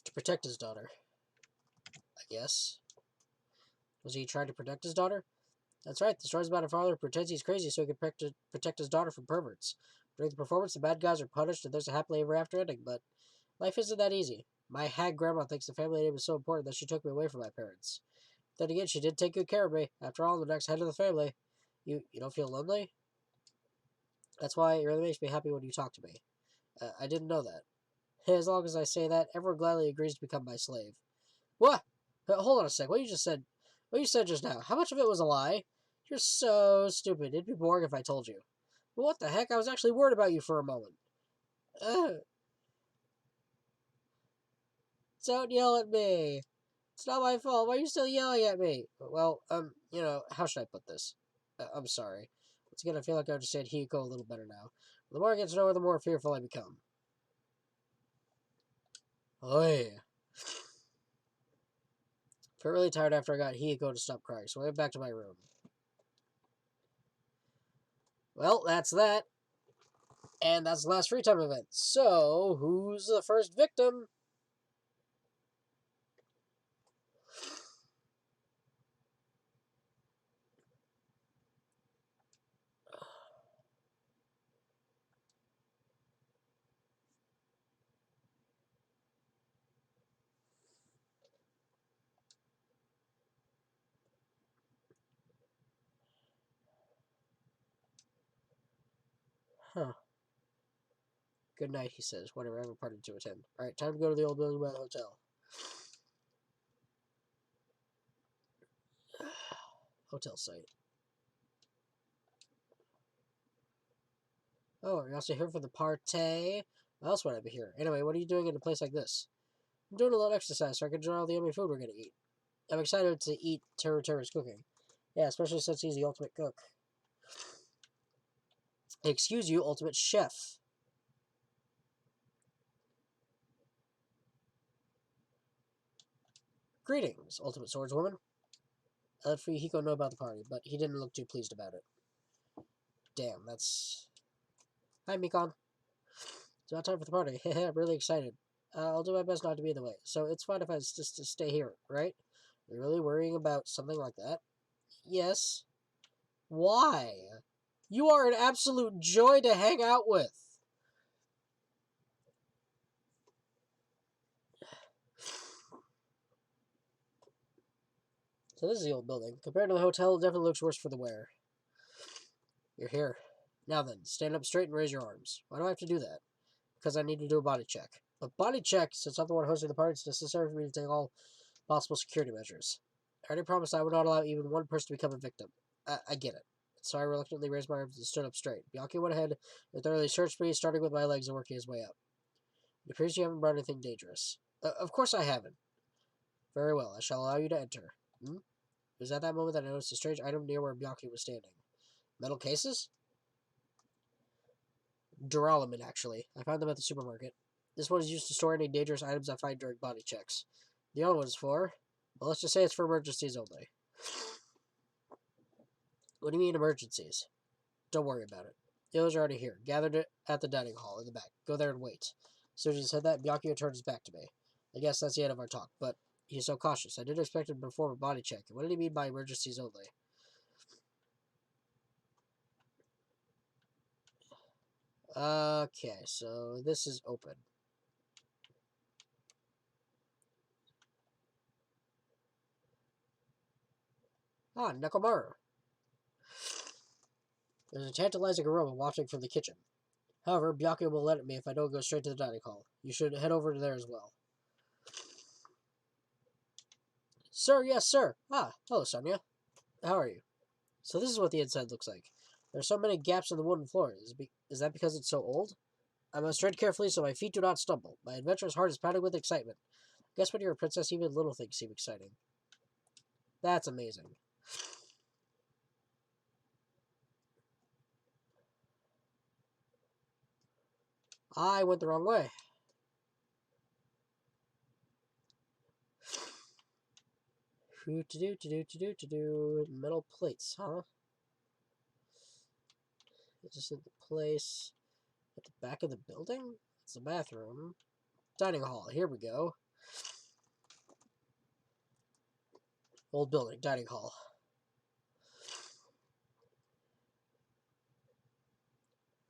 To protect his daughter, I guess. Was he trying to protect his daughter? That's right, the story's about a father who pretends he's crazy so he can protect his daughter from perverts. During the performance, the bad guys are punished and there's a happily ever after ending, but life isn't that easy. My hag grandma thinks the family name is so important that she took me away from my parents. Then again, she did take good care of me. After all, I'm the next head of the family. You don't feel lonely? That's why it really makes me happy when you talk to me. I didn't know that. As long as I say that, everyone gladly agrees to become my slave. What? Hold on a sec. What you said just now, how much of it was a lie? You're so stupid. It'd be boring if I told you. But what the heck? I was actually worried about you for a moment. Don't yell at me. It's not my fault. Why are you still yelling at me? Well, how should I put this? I'm sorry. Once again, I feel like I understand Hiko a little better now. The more I get to know her, the more fearful I become. Oh yeah. I felt really tired after I got Hiko to stop crying, so I went back to my room. Well, that's that. And that's the last free time event. So, who's the first victim? Huh. Good night, he says, whenever I have a party to attend. Alright, time to go to the old building by the hotel. Hotel site. Oh, you're also here for the party? Why else would I be here? Anyway, what are you doing in a place like this? I'm doing a little exercise so I can enjoy all the yummy food we're going to eat. I'm excited to eat Teru's cooking. Yeah, especially since he's the ultimate cook. Excuse you, ultimate chef. Greetings, ultimate swordswoman. I let Hiko know about the party, but he didn't look too pleased about it. Damn, that's... Hi, Mikon. It's about time for the party. I'm really excited. I'll do my best not to be in the way, so it's fine if I just stay here, right? You're really worrying about something like that? Yes. Why? You are an absolute joy to hang out with. So this is the old building. Compared to the hotel, it definitely looks worse for the wear. You're here. Now then, stand up straight and raise your arms. Why do I have to do that? Because I need to do a body check. A body check, since I'm the one hosting the party, it's necessary for me to take all possible security measures. I already promised I would not allow even one person to become a victim. I get it. So I reluctantly raised my arms and stood up straight. Bianchi went ahead and thoroughly searched me, starting with my legs and working his way up. It appears you haven't brought anything dangerous. Of course I haven't. Very well, I shall allow you to enter. It was at that moment that I noticed a strange item near where Bianchi was standing. Metal cases? Duralumin, actually. I found them at the supermarket. This one is used to store any dangerous items I find during body checks. The other one's for? Well, let's just say it's for emergencies only. What do you mean emergencies? Don't worry about it. The others are already here, gathered at the dining hall in the back. Go there and wait. As soon as he said that, Byakuya turned his back to me. I guess that's the end of our talk, but he's so cautious. I didn't expect him to perform a body check. What did he mean by emergencies only? Okay, so this is open. Ah, Nekomaru. There's a tantalizing aroma wafting from the kitchen. However, Byakuya will let me if I don't go straight to the dining hall. You should head over to there as well. Sir, yes, sir. Ah, hello, Sonia. How are you? So this is what the inside looks like. There are so many gaps in the wooden floor. Is that because it's so old? I must tread carefully so my feet do not stumble. My adventurous heart is pounding with excitement. Guess when you're a princess, even little things seem exciting. That's amazing. I went the wrong way. Metal plates, huh? Is this in the place at the back of the building? It's the bathroom. Dining hall. Here we go. Old building. Dining hall.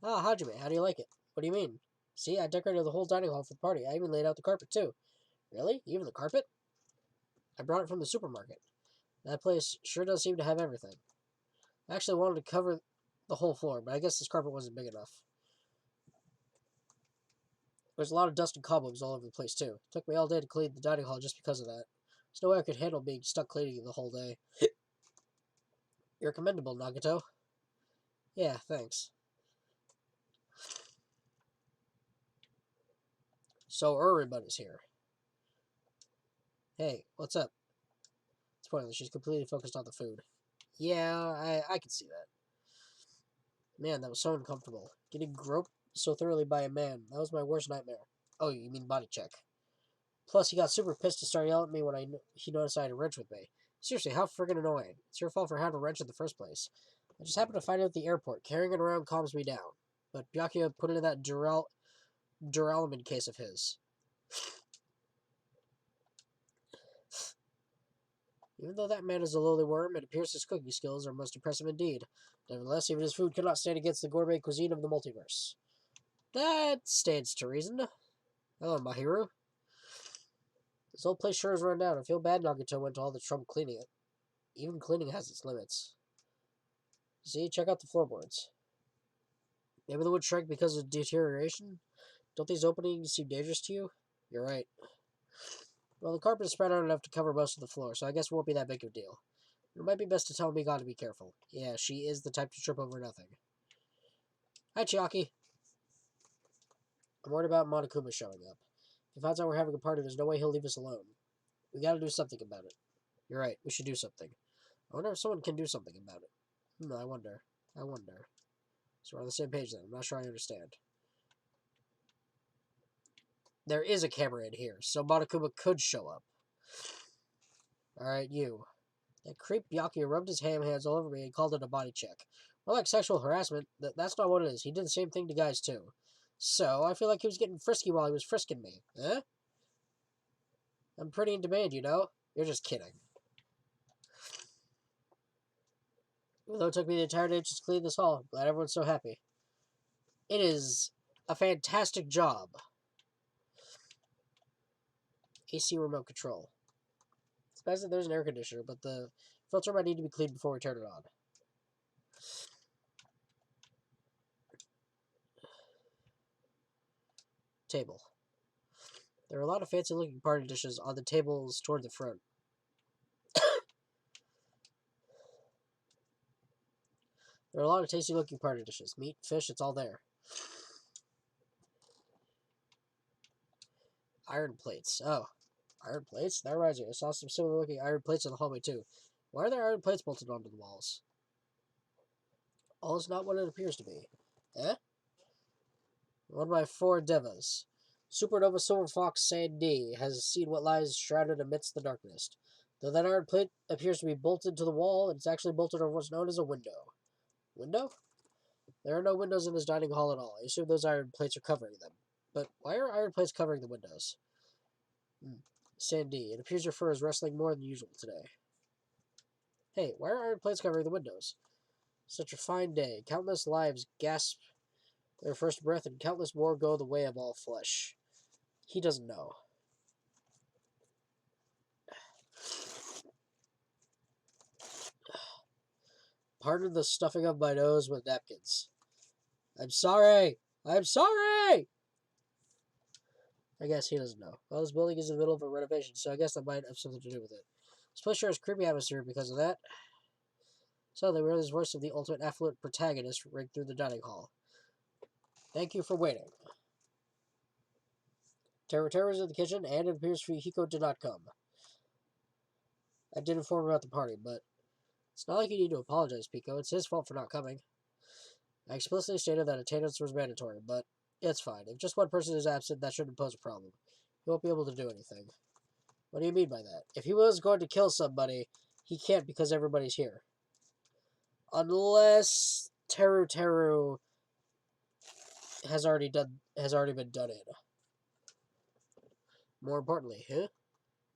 Ah, Hajime, how do you like it? What do you mean? See, I decorated the whole dining hall for the party. I even laid out the carpet, too. Really? Even the carpet? I brought it from the supermarket. That place sure does seem to have everything. I actually wanted to cover the whole floor, but I guess this carpet wasn't big enough. There's a lot of dust and cobwebs all over the place, too. It took me all day to clean the dining hall just because of that. There's no way I could handle being stuck cleaning it the whole day. You're commendable, Nagato. Yeah, thanks. So everybody's here. Hey, what's up? It's pointless. She's completely focused on the food. Yeah, I can see that. Man, that was so uncomfortable. Getting groped so thoroughly by a man. That was my worst nightmare. Oh, you mean body check. Plus, he got super pissed to start yelling at me when he noticed I had a wrench with me. Seriously, how friggin' annoying. It's your fault for having a wrench in the first place. I just happened to find it at the airport. Carrying it around calms me down. But Byakuya put it in that Duralumin case of his. Even though that man is a lowly worm, it appears his cooking skills are most impressive indeed. Nevertheless, even his food cannot stand against the gourmet cuisine of the multiverse. That stands to reason. Hello, Mahiru. This old place sure is run down. I feel bad Nagato went to all the trouble cleaning it. Even cleaning has its limits. See, check out the floorboards. Maybe the wood shrank because of deterioration? Don't these openings seem dangerous to you? You're right. Well, the carpet is spread out enough to cover most of the floor, so I guess it won't be that big of a deal. It might be best to tell Miga to be careful. Yeah, she is the type to trip over nothing. Hi, Chiaki. I'm worried about Monokuma showing up. If he finds out we're having a party, there's no way he'll leave us alone. We gotta do something about it. You're right, we should do something. I wonder if someone can do something about it. I wonder. So we're on the same page then. I'm not sure I understand. There is a camera in here, so Monokuma could show up. Alright, you. That creep Byakuya rubbed his ham hands all over me and called it a body check. More like sexual harassment. That's not what it is. He did the same thing to guys, too. So, I feel like he was getting frisky while he was frisking me. Eh? I'm pretty in demand, you know? You're just kidding. Even though it took me the entire day just to clean this hall, I'm glad everyone's so happy. It is a fantastic job. AC remote control. It's nice that there's an air conditioner, but the filter might need to be cleaned before we turn it on. Table. There are a lot of fancy looking party dishes on the tables toward the front. There are a lot of tasty looking party dishes. Meat, fish, it's all there. Iron plates. Oh, iron plates? That reminds me. I saw some similar looking iron plates in the hallway too. Why are there iron plates bolted onto the walls? All is not what it appears to be. Eh? One of my four devas. Supernova Silver Fox Sandy has seen what lies shrouded amidst the darkness. Though that iron plate appears to be bolted to the wall, it's actually bolted over what's known as a window. Window? There are no windows in this dining hall at all. I assume those iron plates are covering them. But why are iron plates covering the windows? Sandy, it appears your fur is rustling more than usual today. Hey, why are iron plates covering the windows? Such a fine day. Countless lives gasp their first breath, and countless more go the way of all flesh. He doesn't know. Pardon the stuffing of my nose with napkins. I'm sorry! I'm sorry! I guess he doesn't know. Well, this building is in the middle of a renovation, so I guess that might have something to do with it. This place sure has creepy atmosphere because of that. Suddenly, we heard the voice of the ultimate affluent protagonist ring through the dining hall. Thank you for waiting. Terror is in the kitchen, and it appears Fuyuhiko did not come. I did inform him about the party, but it's not like you need to apologize, Pico. It's his fault for not coming. I explicitly stated that attendance was mandatory, but it's fine. If just one person is absent, that shouldn't pose a problem. He won't be able to do anything. What do you mean by that? If he was going to kill somebody, he can't because everybody's here. Unless Teru has already been done in. More importantly, huh?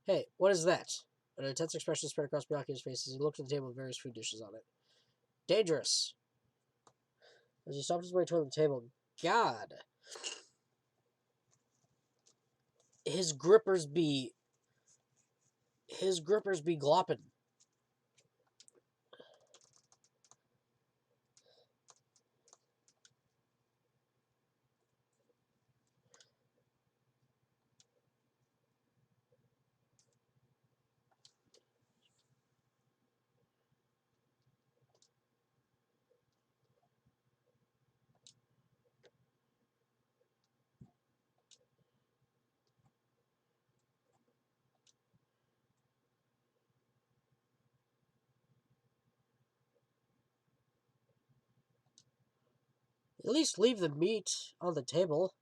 Hey, what is that? An intense expression spread across Byakuya's face as he looked at the table with various food dishes on it. Dangerous! As he stopped his way toward the table, God! His grippers be glopping. At least leave the meat on the table.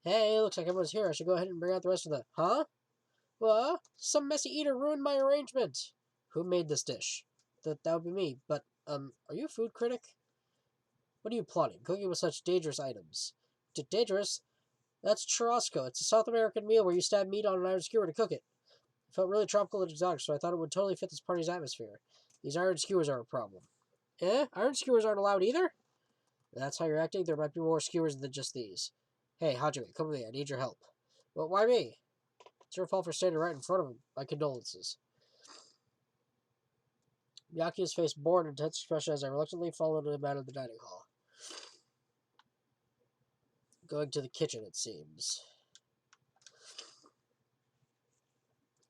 Hey, looks like everyone's here. I should go ahead and bring out the rest of the... Huh? What? Some messy eater ruined my arrangement. Who made this dish? That would be me. But, are you a food critic? What are you plotting? Cooking with such dangerous items. Dangerous? That's churrasco. It's a South American meal where you stab meat on an iron skewer to cook it. It felt really tropical and exotic, so I thought it would totally fit this party's atmosphere. These iron skewers are a problem. Eh? Iron skewers aren't allowed either? If that's how you're acting, there might be more skewers than just these. Hey, Hajime, come with me. I need your help. Well, why me? It's your fault for standing right in front of him. My condolences. Byakuya's face bore an intense expression as I reluctantly followed him out of the dining hall. Going to the kitchen, it seems.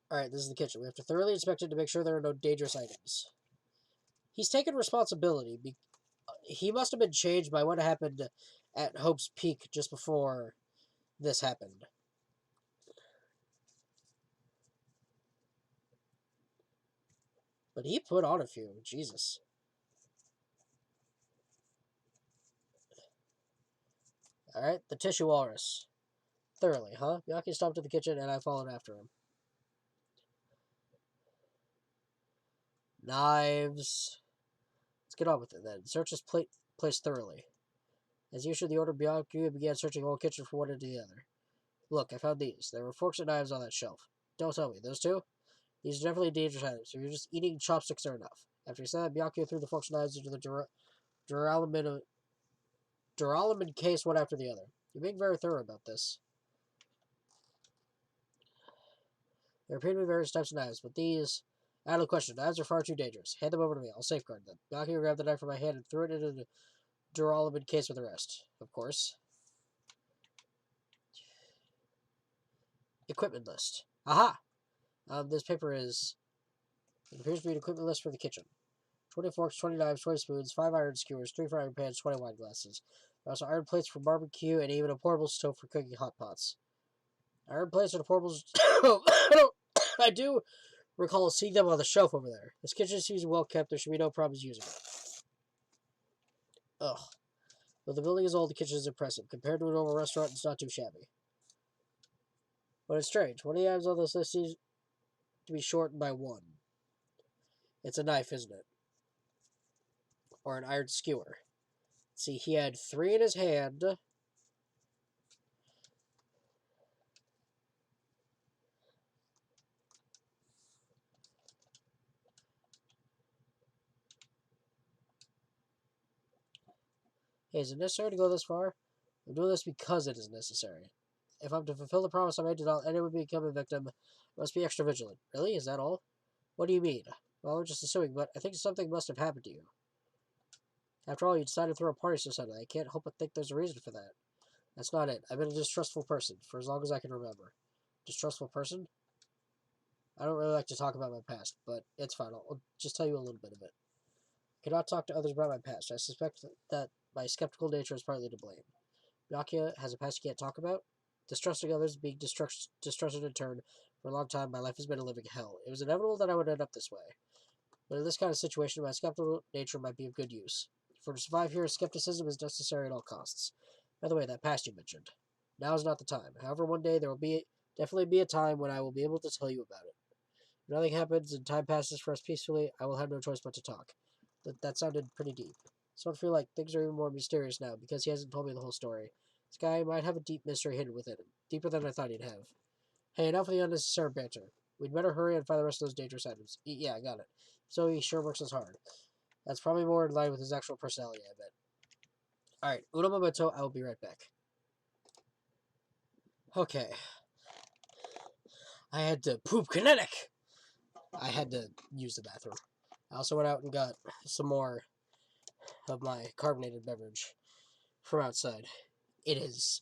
Alright, this is the kitchen. We have to thoroughly inspect it to make sure there are no dangerous items. He's taken responsibility. He must have been changed by what happened at Hope's Peak just before this happened. But he put on a few. Jesus. Alright, the tissue walrus. Thoroughly, huh? Byakuya stopped at the kitchen and I followed after him. Knives. Let's get on with it then. Search this place thoroughly. As usual, the order Byakuya began searching the whole kitchen from one end to the other. Look, I found these. There were forks and knives on that shelf. Don't tell me, those two? These are definitely dangerous items. If you're just eating, chopsticks are enough. After he said that, Byakuya threw the forks and knives into the duralumin case one after the other. You're being very thorough about this. There appear to be various types of knives, but these... Out of the question. Knives are far too dangerous. Hand them over to me. I'll safeguard them. Byakuya grabbed the knife from my hand and threw it into the duralumin case with the rest. Of course. Equipment list. Aha! This paper is... It appears to be an equipment list for the kitchen. 20 forks, 20 knives, 20 spoons, 5 iron skewers, 3 frying pans, 20 wine glasses. There are also iron plates for barbecue and even a portable stove for cooking hot pots. Iron plates and a portable stove. I do recall seeing them on the shelf over there. This kitchen seems well kept. There should be no problems using it. Ugh. Though the building is old, the kitchen is impressive. Compared to a normal restaurant, it's not too shabby. But it's strange. One of the items on this list seems to be shortened by one. It's a knife, isn't it? Or an iron skewer. See, he had 3 in his hand. Hey, is it necessary to go this far? I'm doing this because it is necessary. If I'm to fulfill the promise I made to not anyone become a victim, I must be extra vigilant. Really? Is that all? What do you mean? Well, I'm just assuming, but I think something must have happened to you. After all, you decided to throw a party so suddenly. I can't help but think there's a reason for that. That's not it. I've been a distrustful person for as long as I can remember. Distrustful person? I don't really like to talk about my past, but it's fine. I'll just tell you a little bit of it. I cannot talk to others about my past. I suspect that my skeptical nature is partly to blame. Byakuya has a past you can't talk about? Distrusting others, being distrusted in turn. For a long time, my life has been a living hell. It was inevitable that I would end up this way. But in this kind of situation, my skeptical nature might be of good use. For to survive here, skepticism is necessary at all costs. By the way, that past you mentioned. Now is not the time. However, one day there will definitely be a time when I will be able to tell you about it. If nothing happens and time passes for us peacefully, I will have no choice but to talk. That sounded pretty deep. So I feel like things are even more mysterious now because he hasn't told me the whole story. This guy might have a deep mystery hidden within him, deeper than I thought he'd have. Hey, enough of the unnecessary banter. We'd better hurry and find the rest of those dangerous items. Yeah, I got it. So he sure works as hard. That's probably more in line with his actual personality, I bet. Alright, uno momento, I will be right back. Okay. I had to poop kinetic! I had to use the bathroom. I also went out and got some more of my carbonated beverage from outside. It is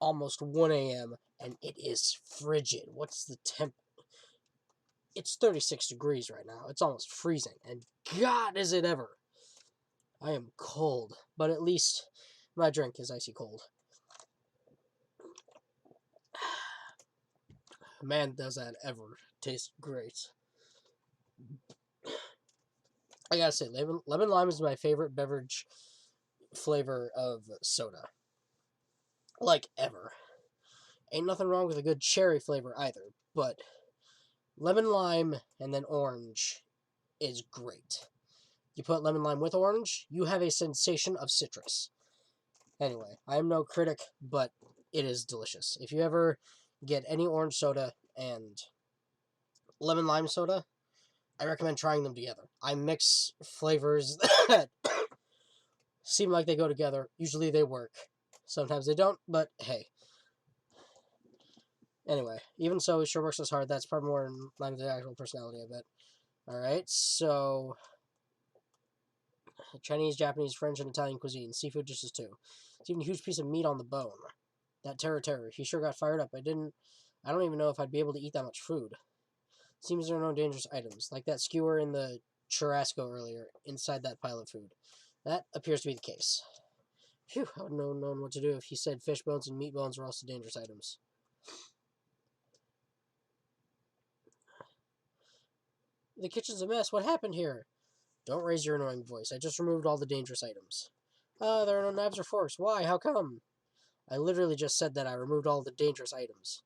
almost 1 a.m. and it is frigid. What's the temp? It's 36 degrees right now. It's almost freezing. And God, is it ever. I am cold. But at least my drink is icy cold. Man, does that ever taste great. I gotta say, lemon lime is my favorite beverage flavor of soda. Like, ever. Ain't nothing wrong with a good cherry flavor either, but lemon lime and then orange is great. You put lemon lime with orange, you have a sensation of citrus. Anyway, I am no critic, but it is delicious. If you ever get any orange soda and lemon lime soda, I recommend trying them together. I mix flavors that seem like they go together. Usually they work. Sometimes they don't, but hey. Anyway, even so, he sure works as hard. That's probably more in line with the actual personality, I bet. Alright, so Chinese, Japanese, French, and Italian cuisine. Seafood dishes too. It's even a huge piece of meat on the bone. That terror. He sure got fired up. I don't even know if I'd be able to eat that much food. Seems there are no dangerous items, like that skewer in the churrasco earlier, inside that pile of food. That appears to be the case. Phew, I would not known what to do if he said fish bones and meat bones were also dangerous items. The kitchen's a mess. What happened here? Don't raise your annoying voice. I just removed all the dangerous items. There are no knives or forks. Why? How come? I literally just said that I removed all the dangerous items.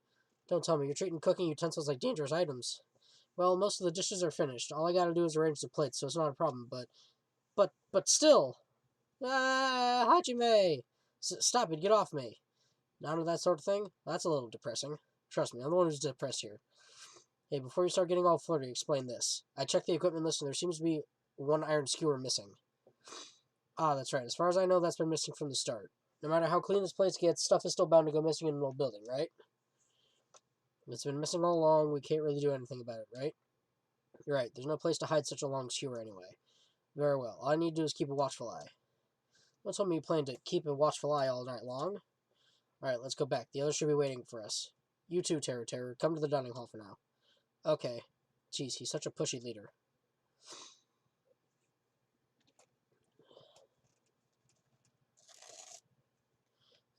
Don't tell me you're treating cooking utensils like dangerous items. Well, most of the dishes are finished. All I gotta do is arrange the plates, so it's not a problem, but still. Ah, Hajime! Stop it, get off me. None of that sort of thing? That's a little depressing. Trust me, I'm the one who's depressed here. Hey, before you start getting all flirty, explain this. I checked the equipment list and there seems to be one iron skewer missing. Ah, that's right. As far as I know, that's been missing from the start. No matter how clean this place gets, stuff is still bound to go missing in an old building, right? If it's been missing all along, we can't really do anything about it, right? You're right. There's no place to hide such a long skewer anyway. Very well. All I need to do is keep a watchful eye. Don't tell me you plan to keep a watchful eye all night long. Alright, let's go back. The others should be waiting for us. You too, Terror. Come to the dining hall for now. Okay. Jeez, he's such a pushy leader.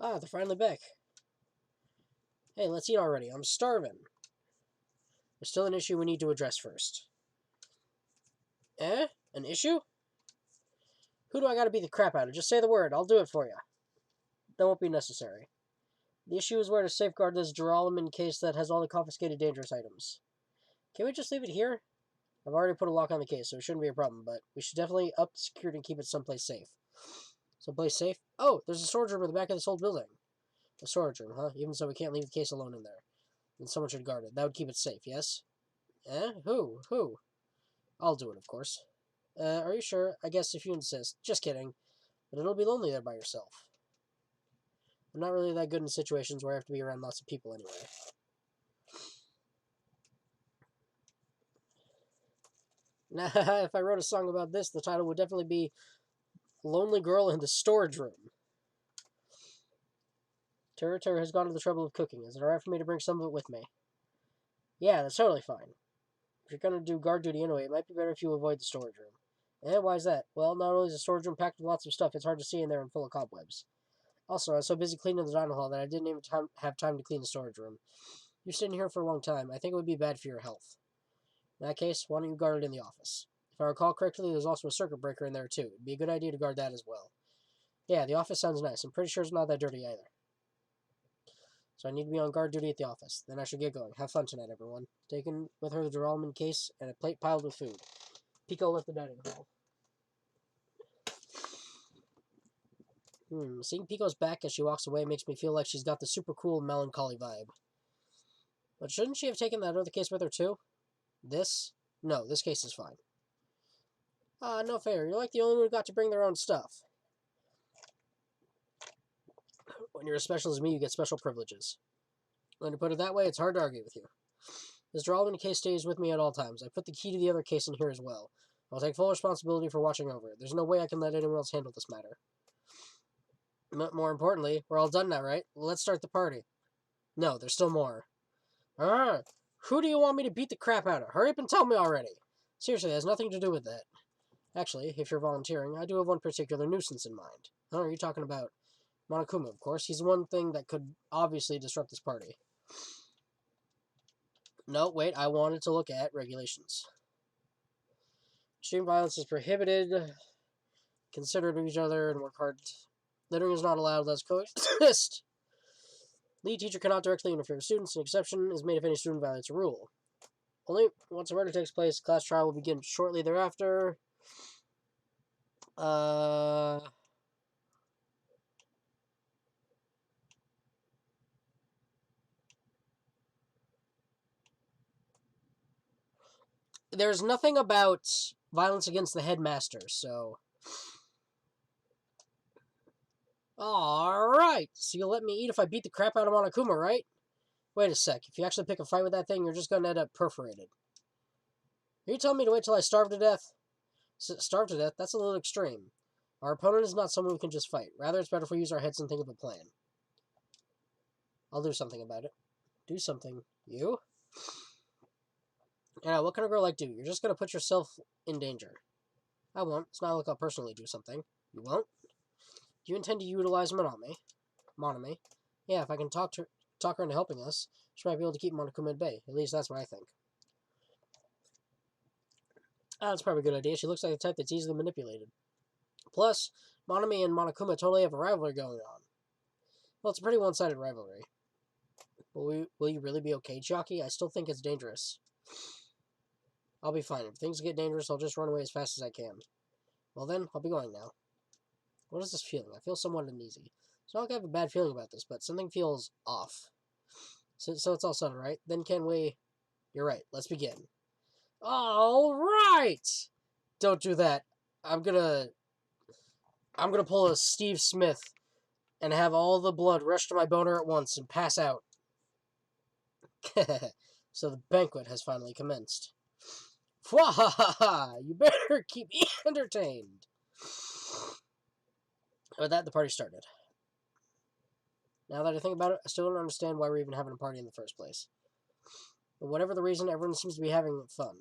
Ah, they're finally back. Hey, let's eat already. I'm starving. There's still an issue we need to address first. Eh? An issue? Who do I gotta beat the crap out of? Just say the word. I'll do it for you. That won't be necessary. The issue is where to safeguard this Duralaman case that has all the confiscated dangerous items. Can we just leave it here? I've already put a lock on the case, so it shouldn't be a problem, but we should definitely up the security and keep it someplace safe. Someplace safe? Oh, there's a storage room in the back of this old building. A storage room, huh? Even so, we can't leave the case alone in there. Then someone should guard it. That would keep it safe, yes? Eh? Who? Who? I'll do it, of course. Are you sure? I guess if you insist. Just kidding. But it'll be lonely there by yourself. I'm not really that good in situations where I have to be around lots of people anyway. Nah, if I wrote a song about this, the title would definitely be Lonely Girl in the Storage Room. Tara has gone to the trouble of cooking. Is it alright for me to bring some of it with me? Yeah, that's totally fine. If you're going to do guard duty anyway, it might be better if you avoid the storage room. Eh, why is that? Well, not only is the storage room packed with lots of stuff, it's hard to see in there and full of cobwebs. Also, I was so busy cleaning the dining hall that I didn't even have time to clean the storage room. You're sitting here for a long time. I think it would be bad for your health. In that case, why don't you guard it in the office? If I recall correctly, there's also a circuit breaker in there too. It'd be a good idea to guard that as well. Yeah, the office sounds nice. I'm pretty sure it's not that dirty either. So I need to be on guard duty at the office. Then I should get going. Have fun tonight, everyone. Taken with her the Duralman case and a plate piled with food. Pico left the dining hall. Seeing Pico's back as she walks away makes me feel like she's got the super cool melancholy vibe. But shouldn't she have taken that other case with her too? This? No, this case is fine. No fair. You're like the only one who got to bring their own stuff. When you're as special as me, you get special privileges. When you put it that way, it's hard to argue with you. This Duralman case stays with me at all times. I put the key to the other case in here as well. I'll take full responsibility for watching over it. There's no way I can let anyone else handle this matter. More importantly, we're all done now, right? Let's start the party. No, there's still more. Who do you want me to beat the crap out of? Hurry up and tell me already. Seriously, it has nothing to do with that. Actually, if you're volunteering, I do have one particular nuisance in mind. Oh, are you talking about Monokuma, of course? He's one thing that could obviously disrupt this party. No, wait, I wanted to look at regulations. Extreme violence is prohibited. Considerate of each other and work hard. Littering is not allowed. Let's coexist. Lead teacher cannot directly interfere with students. An exception is made if any student violates a rule. Only once a murder takes place, class trial will begin shortly thereafter. There's nothing about violence against the headmaster, so... Alright, so you'll let me eat if I beat the crap out of Monokuma, right? Wait a sec, if you actually pick a fight with that thing, you're just gonna end up perforated. Are you telling me to wait till I starve to death? Starve to death? That's a little extreme. Our opponent is not someone we can just fight. Rather, it's better if we use our heads and think of a plan. I'll do something about it. Do something. You? Yeah, what can a girl like do? You're just gonna put yourself in danger. I won't. It's not like I'll personally do something. You won't? Do you intend to utilize Monami? Yeah, if I can talk her into helping us, she might be able to keep Monokuma at bay. At least that's what I think. That's probably a good idea. She looks like the type that's easily manipulated. Plus, Monami and Monokuma totally have a rivalry going on. Well, it's a pretty one-sided rivalry. Will you really be okay, Chiaki? I still think it's dangerous. I'll be fine. If things get dangerous, I'll just run away as fast as I can. Well then, I'll be going now. What is this feeling? I feel somewhat uneasy. It's not like I have a bad feeling about this, but something feels off. So it's all settled, right? Then can we... You're right. Let's begin. All right! Don't do that. I'm gonna pull a Steve Smith and have all the blood rush to my boner at once and pass out. So the banquet has finally commenced. Fwahaha! You better keep me entertained. With that, the party started. Now that I think about it, I still don't understand why we're even having a party in the first place. But whatever the reason, everyone seems to be having fun.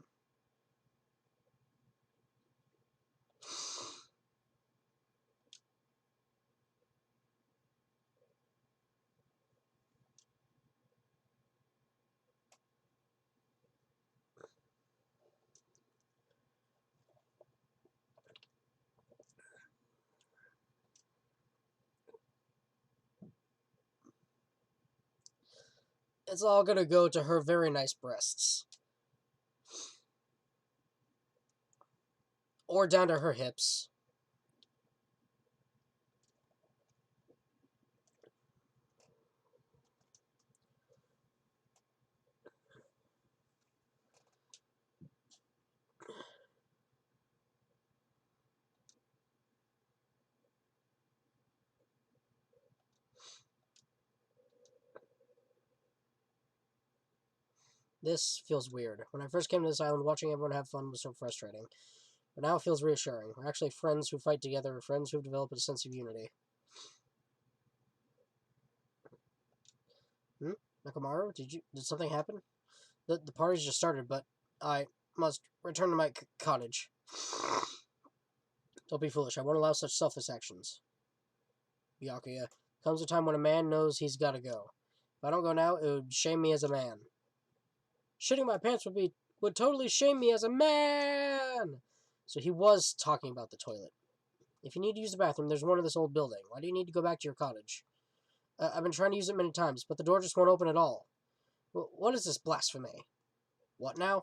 It's all gonna go to her very nice breasts. Or down to her hips. This feels weird. When I first came to this island, watching everyone have fun was so frustrating. But now it feels reassuring. We're actually friends who fight together, friends who've developed a sense of unity. Nakamaru, did something happen? The party's just started, but I must return to my cottage. Don't be foolish. I won't allow such selfless actions. Byakuya, comes a time when a man knows he's gotta go. If I don't go now, it would shame me as a man. Shitting my pants would totally shame me as a man! So he was talking about the toilet. If you need to use the bathroom, there's one in this old building. Why do you need to go back to your cottage? I've been trying to use it many times, but the door just won't open at all. What is this blasphemy? What now?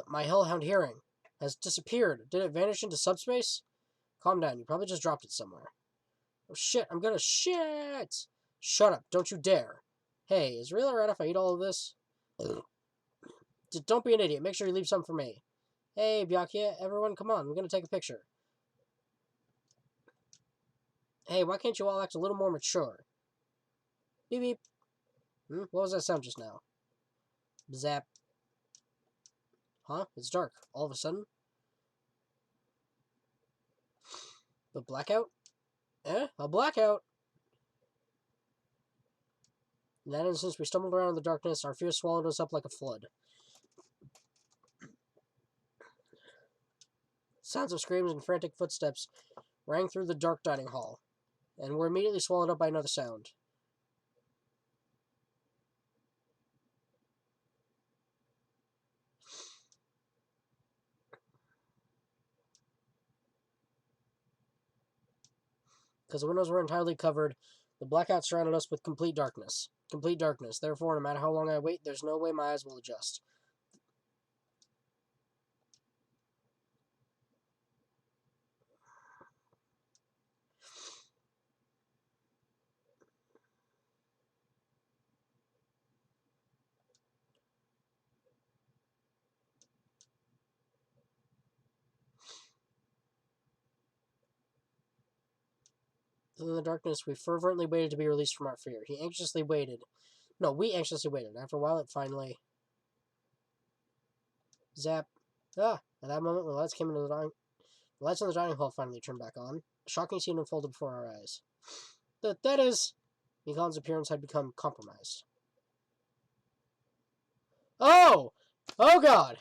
My hellhound hearing has disappeared. Did it vanish into subspace? Calm down, you probably just dropped it somewhere. Oh shit, I'm gonna shit! Shut up, don't you dare. Hey, is it really alright if I eat all of this? Don't be an idiot, make sure you leave some for me. Hey, Byakuya, everyone come on, we're gonna take a picture. Hey, why can't you all act a little more mature? Beep beep. What was that sound just now? Zap. Huh? It's dark. All of a sudden? But blackout? A blackout! In that instance, we stumbled around in the darkness. Our fear swallowed us up like a flood. Sounds of screams and frantic footsteps rang through the dark dining hall, and were immediately swallowed up by another sound. Because the windows were entirely covered, the blackout surrounded us with complete darkness. Complete darkness. Therefore, no matter how long I wait, there's no way my eyes will adjust. In the darkness, we fervently waited to be released from our fear. We anxiously waited. After a while, it finally... Zap. At that moment, when the lights came into the lights in the dining hall finally turned back on. A shocking scene unfolded before our eyes. That is... Mikan's appearance had become compromised. Oh! Oh god!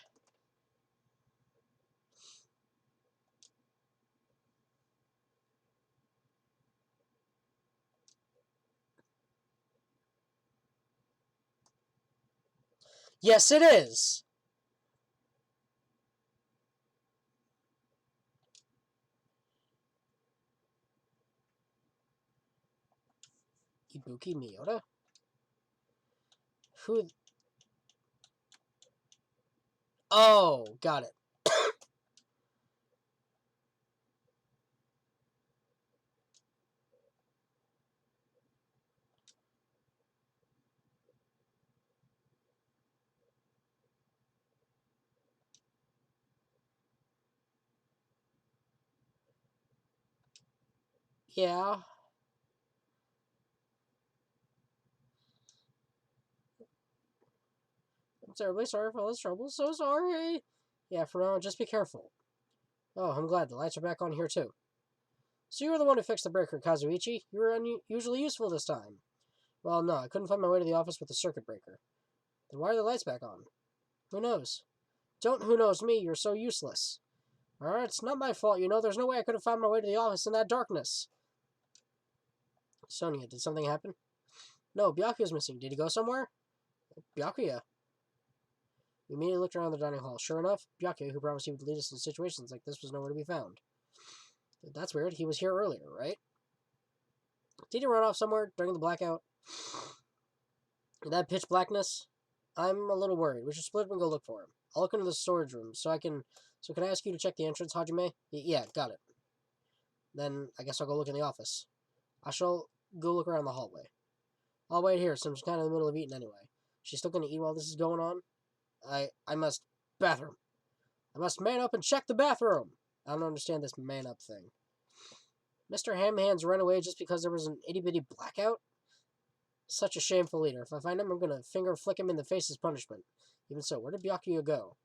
Yes, it is! Ibuki Miyota? Who... Oh, got it. Yeah. I'm terribly sorry for all this trouble. So sorry. Yeah, for now, just be careful. Oh, I'm glad. The lights are back on here, too. So you were the one who fixed the breaker, Kazuichi. You were unusually useful this time. Well, no, I couldn't find my way to the office with the circuit breaker. Then why are the lights back on? Who knows? Don't who knows me, you're so useless. Alright, it's not my fault, you know. There's no way I could have found my way to the office in that darkness. Sonia, did something happen? No, Byakuya's missing. Did he go somewhere? Byakuya. We immediately looked around the dining hall. Sure enough, Byakuya, who promised he would lead us in situations like this, was nowhere to be found. That's weird. He was here earlier, right? Did he run off somewhere during the blackout? In that pitch blackness, I'm a little worried. We should split up and go look for him. I'll look into the storage room, so can I ask you to check the entrance, Hajime? Yeah, got it. Then I guess I'll go look in the office. I shall go look around the hallway. I'll wait here, since I'm kind of in the middle of eating anyway. She's still gonna eat while this is going on? I must... Bathroom. I must man up and check the bathroom! I don't understand this man up thing. Mr. Hamhands ran away just because there was an itty-bitty blackout? Such a shameful leader. If I find him, I'm gonna finger flick him in the face as punishment. Even so, where did Byakuya go?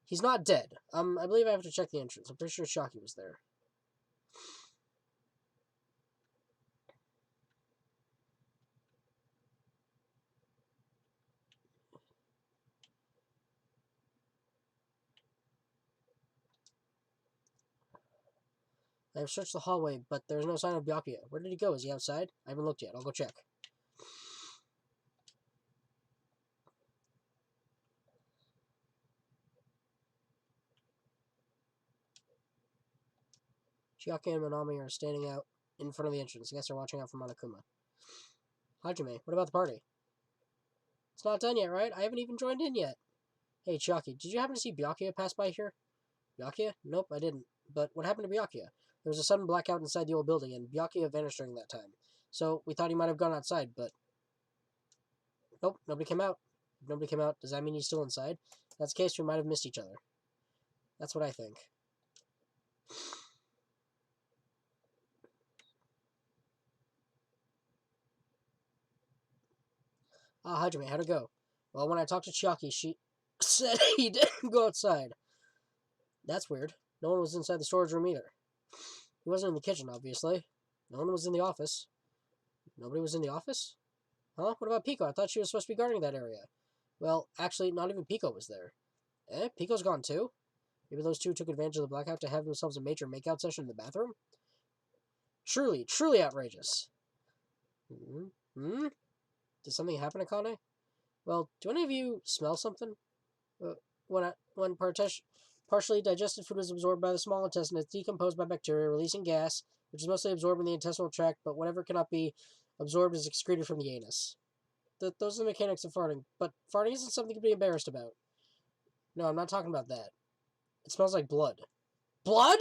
He's not dead. I believe I have to check the entrance. I'm pretty sure Shaki was there. I have searched the hallway, but there's no sign of Byakuya. Where did he go? Is he outside? I haven't looked yet. I'll go check. Chiaki and Manami are standing out in front of the entrance. I guess they're watching out for Monokuma. Hajime, what about the party? It's not done yet, right? I haven't even joined in yet. Hey, Chiaki, did you happen to see Byakuya pass by here? Byakuya? Nope, I didn't. But what happened to Byakuya? There was a sudden blackout inside the old building, and Byakuya vanished during that time. So we thought he might have gone outside, but... Nope, nobody came out. If nobody came out, does that mean he's still inside? If that's the case, we might have missed each other. That's what I think. Ah, Hajime, how'd it go? Well, when I talked to Chiaki, she said he didn't go outside. That's weird. No one was inside the storage room either. He wasn't in the kitchen, obviously. No one was in the office. Nobody was in the office? Huh? What about Pico? I thought she was supposed to be guarding that area. Well, actually, not even Pico was there. Eh? Pico's gone too? Maybe those two took advantage of the blackout to have themselves a major makeout session in the bathroom? Truly, truly outrageous. Hmm? Did something happen to Kane? Well, do any of you smell something? When partially digested food is absorbed by the small intestine, it's decomposed by bacteria, releasing gas, which is mostly absorbed in the intestinal tract, but whatever cannot be absorbed is excreted from the anus. Those are the mechanics of farting, but farting isn't something to be embarrassed about. No, I'm not talking about that. It smells like blood. Blood?!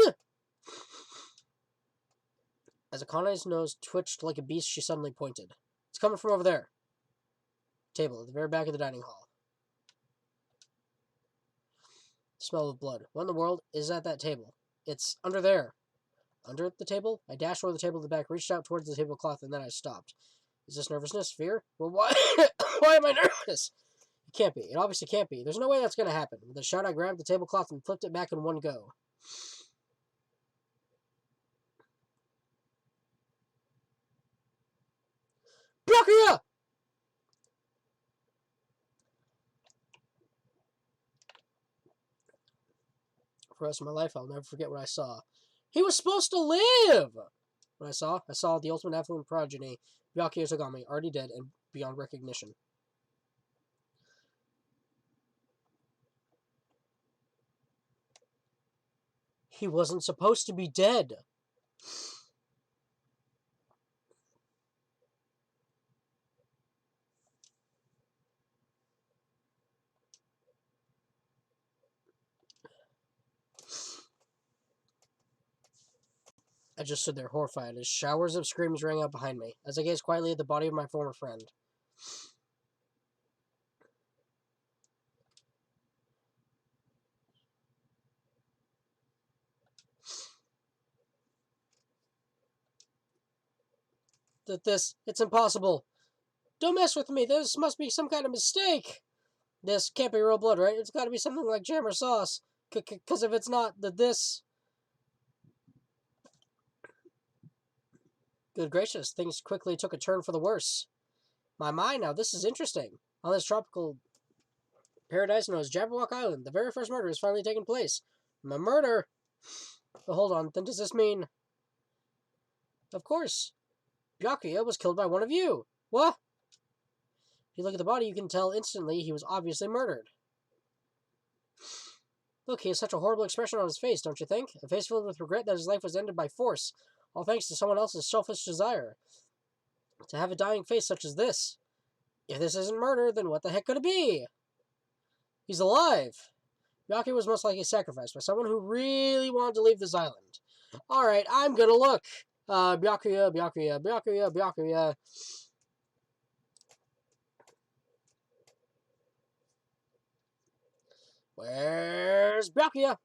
As Akane's nose twitched like a beast, she suddenly pointed. It's coming from over there. Table, at the very back of the dining hall. Smell of blood. What in the world is at that table? It's under there. Under the table? I dashed over the table to the back, reached out towards the tablecloth, and then I stopped. Is this nervousness? Fear? Well, why? Why am I nervous? It can't be. It obviously can't be. There's no way that's going to happen. With a shout, I grabbed the tablecloth and flipped it back in one go. Byakuya! For the rest of my life, I'll never forget what I saw. He was supposed to live! What I saw the ultimate affluent progeny, Byakuya Togami, already dead and beyond recognition. He wasn't supposed to be dead. I just stood there horrified as showers of screams rang out behind me, as I gazed quietly at the body of my former friend. It's impossible. Don't mess with me, this must be some kind of mistake. This can't be real blood, right? It's gotta be something like jam or sauce. Because if it's not, this... Good gracious, things quickly took a turn for the worse. My mind now, this is interesting. On this tropical paradise known as Jabberwock Island, the very first murder has finally taken place. A murder? But hold on, then does this mean... Of course. Byakuya was killed by one of you. What? If you look at the body, you can tell instantly he was obviously murdered. Look, he has such a horrible expression on his face, don't you think? A face filled with regret that his life was ended by force, all thanks to someone else's selfish desire. To have a dying face such as this. If this isn't murder, then what the heck could it be? He's alive. Byakuya was most likely sacrificed by someone who really wanted to leave this island. Alright, I'm gonna look. Byakuya, Byakuya, Byakuya, Byakuya. Where's Byakuya?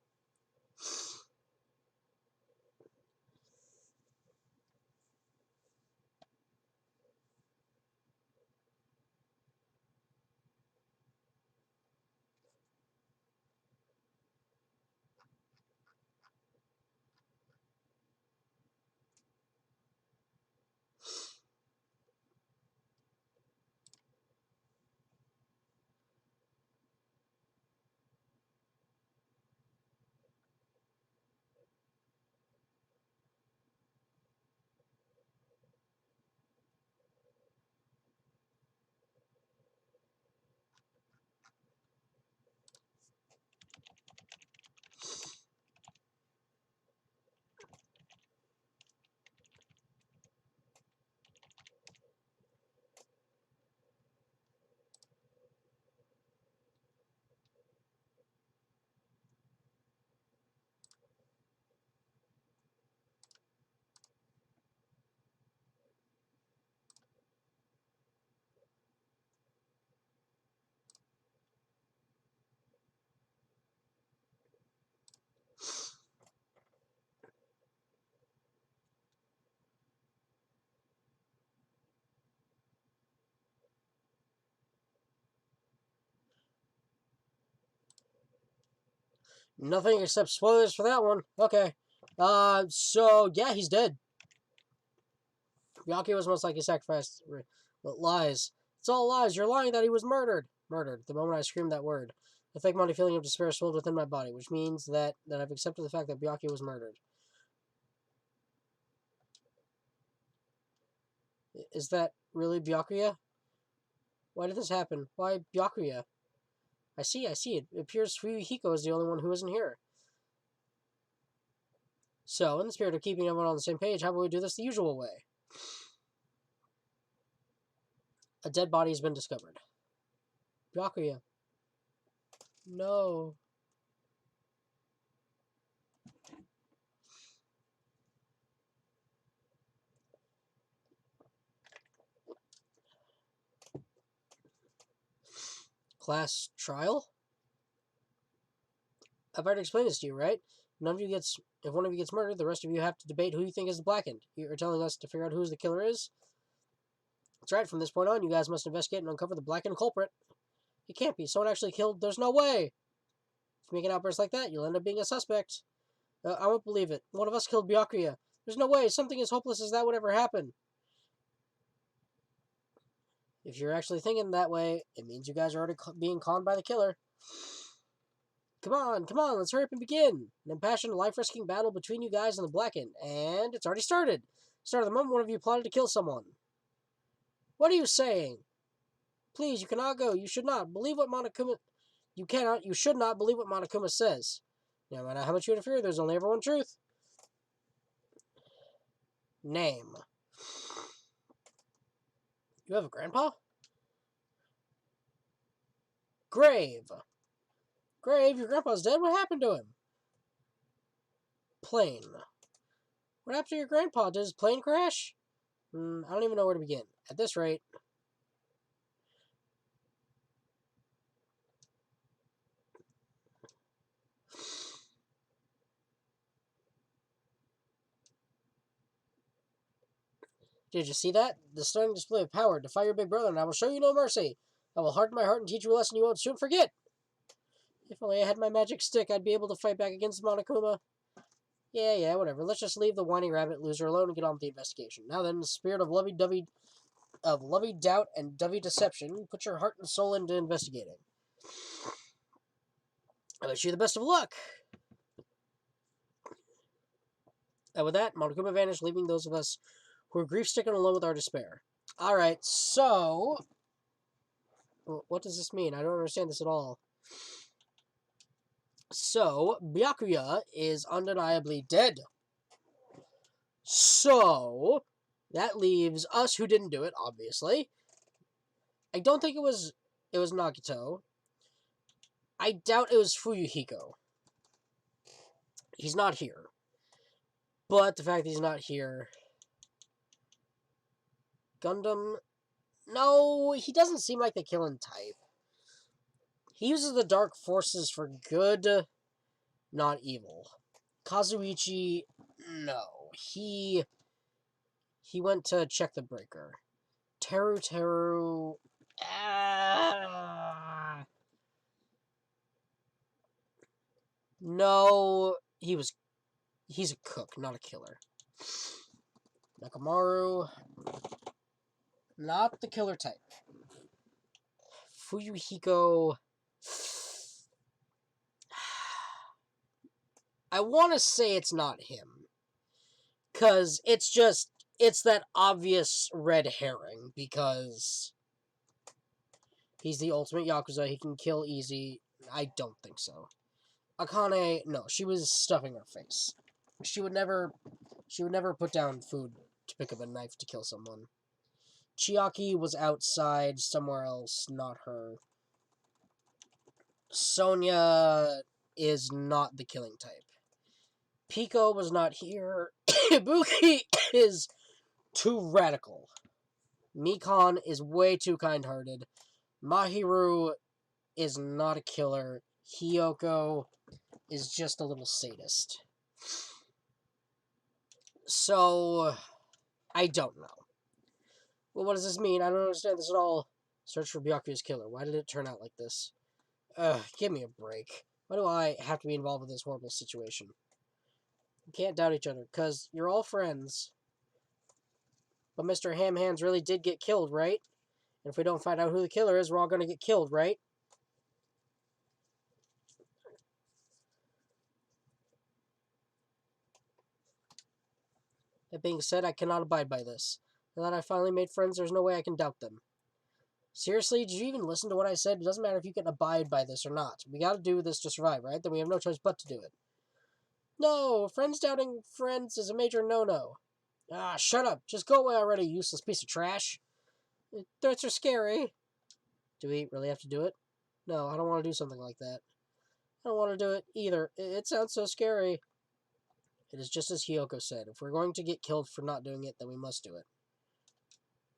Nothing except spoilers for that one. Okay. So, yeah, he's dead. Byakuya was most likely sacrificed. But lies. It's all lies. You're lying that he was murdered. Murdered. The moment I screamed that word. A thick, mighty feeling of despair swelled within my body, which means that I've accepted the fact that Byakuya was murdered. Is that really Byakuya? Why did this happen? Why Byakuya? I see. It appears Fuyuhiko is the only one who isn't here. So, in the spirit of keeping everyone on the same page, how about we do this the usual way? A dead body has been discovered. Byakuya. No. Class trial? I've already explained this to you, right? If one of you gets murdered, the rest of you have to debate who you think is the blackened. You're telling us to figure out who the killer is? That's right, from this point on, you guys must investigate and uncover the blackened culprit. It can't be. Someone actually killed. There's no way. If you make an outburst like that, you'll end up being a suspect. I won't believe it. One of us killed Byakuya. There's no way. Something as hopeless as that would ever happen. If you're actually thinking that way, it means you guys are already being conned by the killer. Come on, let's hurry up and begin. An impassioned, life-risking battle between you guys and the Blackened. And it's already started. Started the moment one of you plotted to kill someone. What are you saying? Please, you cannot go. You should not. Believe what Monokuma... You should not believe what Monokuma says. No matter how much you interfere, there's only ever one truth. Name. You have a grandpa? Grave. Grave, your grandpa's dead? What happened to him? Plane. What happened to your grandpa? Did his plane crash? I don't even know where to begin. At this rate... Did you see that? The stunning display of power. Defy your big brother, and I will show you no mercy. I will harden my heart and teach you a lesson you won't soon forget. If only I had my magic stick, I'd be able to fight back against Monokuma. Yeah, whatever. Let's just leave the whiny rabbit loser alone and get on with the investigation. Now then, in the spirit of lovey doubt and dovey deception, put your heart and soul into investigating. I wish you the best of luck. And with that, Monokuma vanished, leaving those of us who are grief-stricken alone with our despair. Alright, so... What does this mean? I don't understand this at all. So, Byakuya is undeniably dead. So, that leaves us who didn't do it, obviously. I don't think it was Nagito. I doubt it was Fuyuhiko. He's not here. But the fact that he's not here... Gundam... No, he doesn't seem like the killing type. He uses the dark forces for good, not evil. Kazuichi, no. He went to check the breaker. Teru... No, he's a cook, not a killer. Nakamaru, not the killer type. Fuyuhiko, I want to say it's not him. Because it's that obvious red herring. Because he's the ultimate Yakuza. He can kill easy. I don't think so. Akane, no, she was stuffing her face. She would never put down food to pick up a knife to kill someone. Chiaki was outside somewhere else, not her. Sonya is not the killing type. Pico was not here. Ibuki is too radical. Mikon is way too kind-hearted. Mahiru is not a killer. Hiyoko is just a little sadist. So, I don't know. Well, what does this mean? I don't understand this at all. Search for Byakuya's killer. Why did it turn out like this? Give me a break. Why do I have to be involved with this horrible situation? You can't doubt each other, because you're all friends. But Mr. Ham Hands really did get killed, right? And if we don't find out who the killer is, we're all going to get killed, right? That being said, I cannot abide by this. Now that I finally made friends, there's no way I can doubt them. Seriously, did you even listen to what I said? It doesn't matter if you can abide by this or not. We gotta do this to survive, right? Then we have no choice but to do it. No, friends doubting friends is a major no-no. Ah, shut up. Just go away already, you useless piece of trash. Threats are scary. Do we really have to do it? No, I don't want to do something like that. I don't want to do it either. It sounds so scary. It is just as Hiyoko said. If we're going to get killed for not doing it, then we must do it.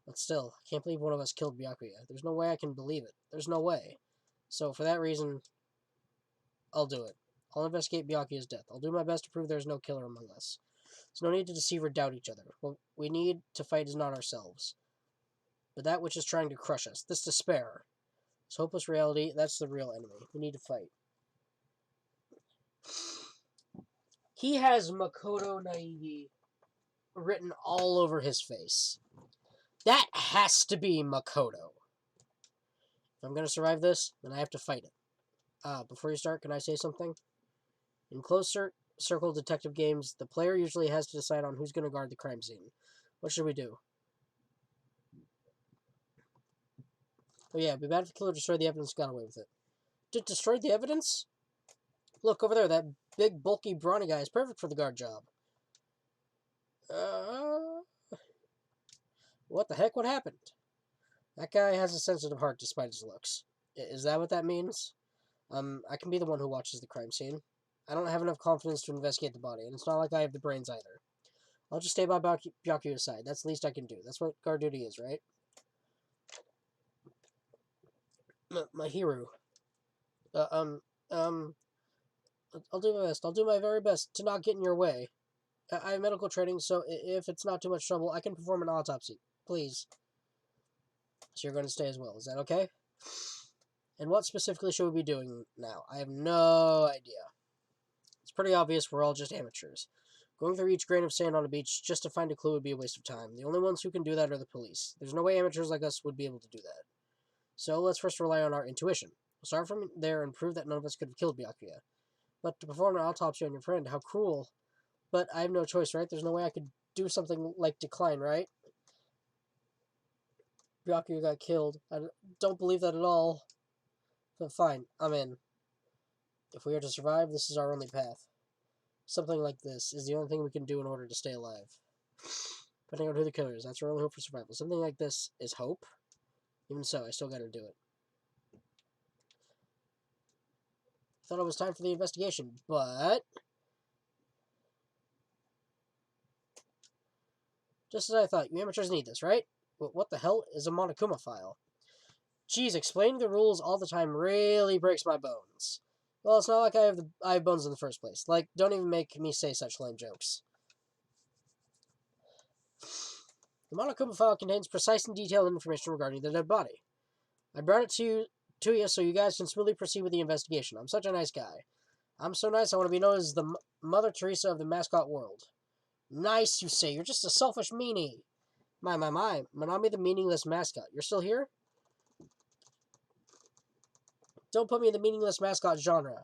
But still, I can't believe one of us killed Byakuya. There's no way I can believe it. There's no way. So, for that reason, I'll do it. I'll investigate Byakuya's death. I'll do my best to prove there's no killer among us. There's no need to deceive or doubt each other. What we need to fight is not ourselves, but that which is trying to crush us. This despair. This hopeless reality, that's the real enemy. We need to fight. He has Makoto Naegi written all over his face. That has to be Makoto. If I'm going to survive this, then I have to fight it. Before you start, can I say something? In closed circle detective games, the player usually has to decide on who's going to guard the crime scene. What should we do? Oh yeah, it'd be bad if the killer destroyed the evidence and got away with it. Destroyed the evidence? Look, over there, that big, bulky, brawny guy is perfect for the guard job. What the heck? What happened? That guy has a sensitive heart despite his looks. Is that what that means? I can be the one who watches the crime scene. I don't have enough confidence to investigate the body, and it's not like I have the brains either. I'll just stay by Byakuya's side. That's the least I can do. That's what guard duty is, right? Mahiru. I'll do my best. I'll do my very best to not get in your way. I have medical training, so if it's not too much trouble, I can perform an autopsy. Please. So you're going to stay as well. Is that okay? And what specifically should we be doing now? I have no idea. It's pretty obvious we're all just amateurs. Going through each grain of sand on a beach just to find a clue would be a waste of time. The only ones who can do that are the police. There's no way amateurs like us would be able to do that. So let's first rely on our intuition. We'll start from there and prove that none of us could have killed Byakuya. But to perform an autopsy on your friend, how cruel. But I have no choice, right? There's no way I could do something like decline, right? Byakuya got killed. I don't believe that at all. But fine, I'm in. If we are to survive, this is our only path. Something like this is the only thing we can do in order to stay alive. Depending on who the killer is, that's our only hope for survival. Something like this is hope. Even so, I still gotta do it. Thought it was time for the investigation, but... Just as I thought, you amateurs need this, right? But what the hell is a Monokuma file? Geez, explaining the rules all the time really breaks my bones. Well, it's not like I have bones in the first place. Like, don't even make me say such lame jokes. The Monokuma file contains precise and detailed information regarding the dead body. I brought it to you so you guys can smoothly proceed with the investigation. I'm such a nice guy. I'm so nice I want to be known as the Mother Teresa of the mascot world. Nice, you say. You're just a selfish meanie. My. Manami the meaningless mascot. You're still here? Don't put me in the meaningless mascot genre.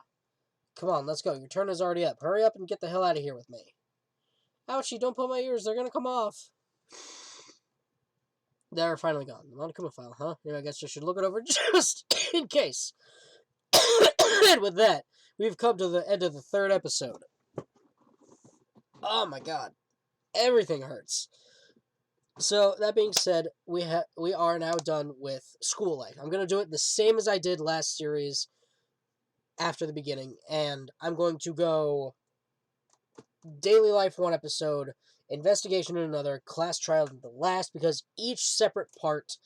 Come on, let's go. Your turn is already up. Hurry up and get the hell out of here with me. Ouchie, don't pull my ears. They're gonna come off. They're finally gone. The Monokuma file, huh? Yeah, I guess I should look it over just in case. And with that, we've come to the end of the third episode. Oh my god. Everything hurts. So, that being said, we are now done with school life. I'm going to do it the same as I did last series after the beginning, and I'm going to go daily life one episode, investigation in another, class trial in the last, because each separate part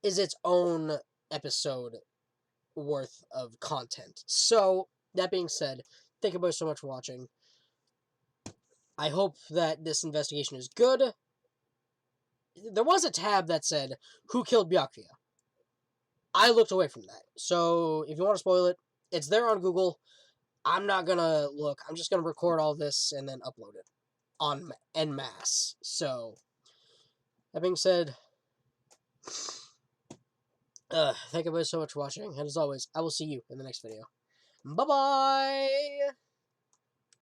is its own episode worth of content. So, that being said, thank you both so much for watching. I hope that this investigation is good. There was a tab that said, who killed Byakuya? I looked away from that. So, if you want to spoil it, it's there on Google. I'm not going to look. I'm just going to record all this and then upload it on en masse. So, that being said, thank you guys so much for watching. And as always, I will see you in the next video. Bye-bye!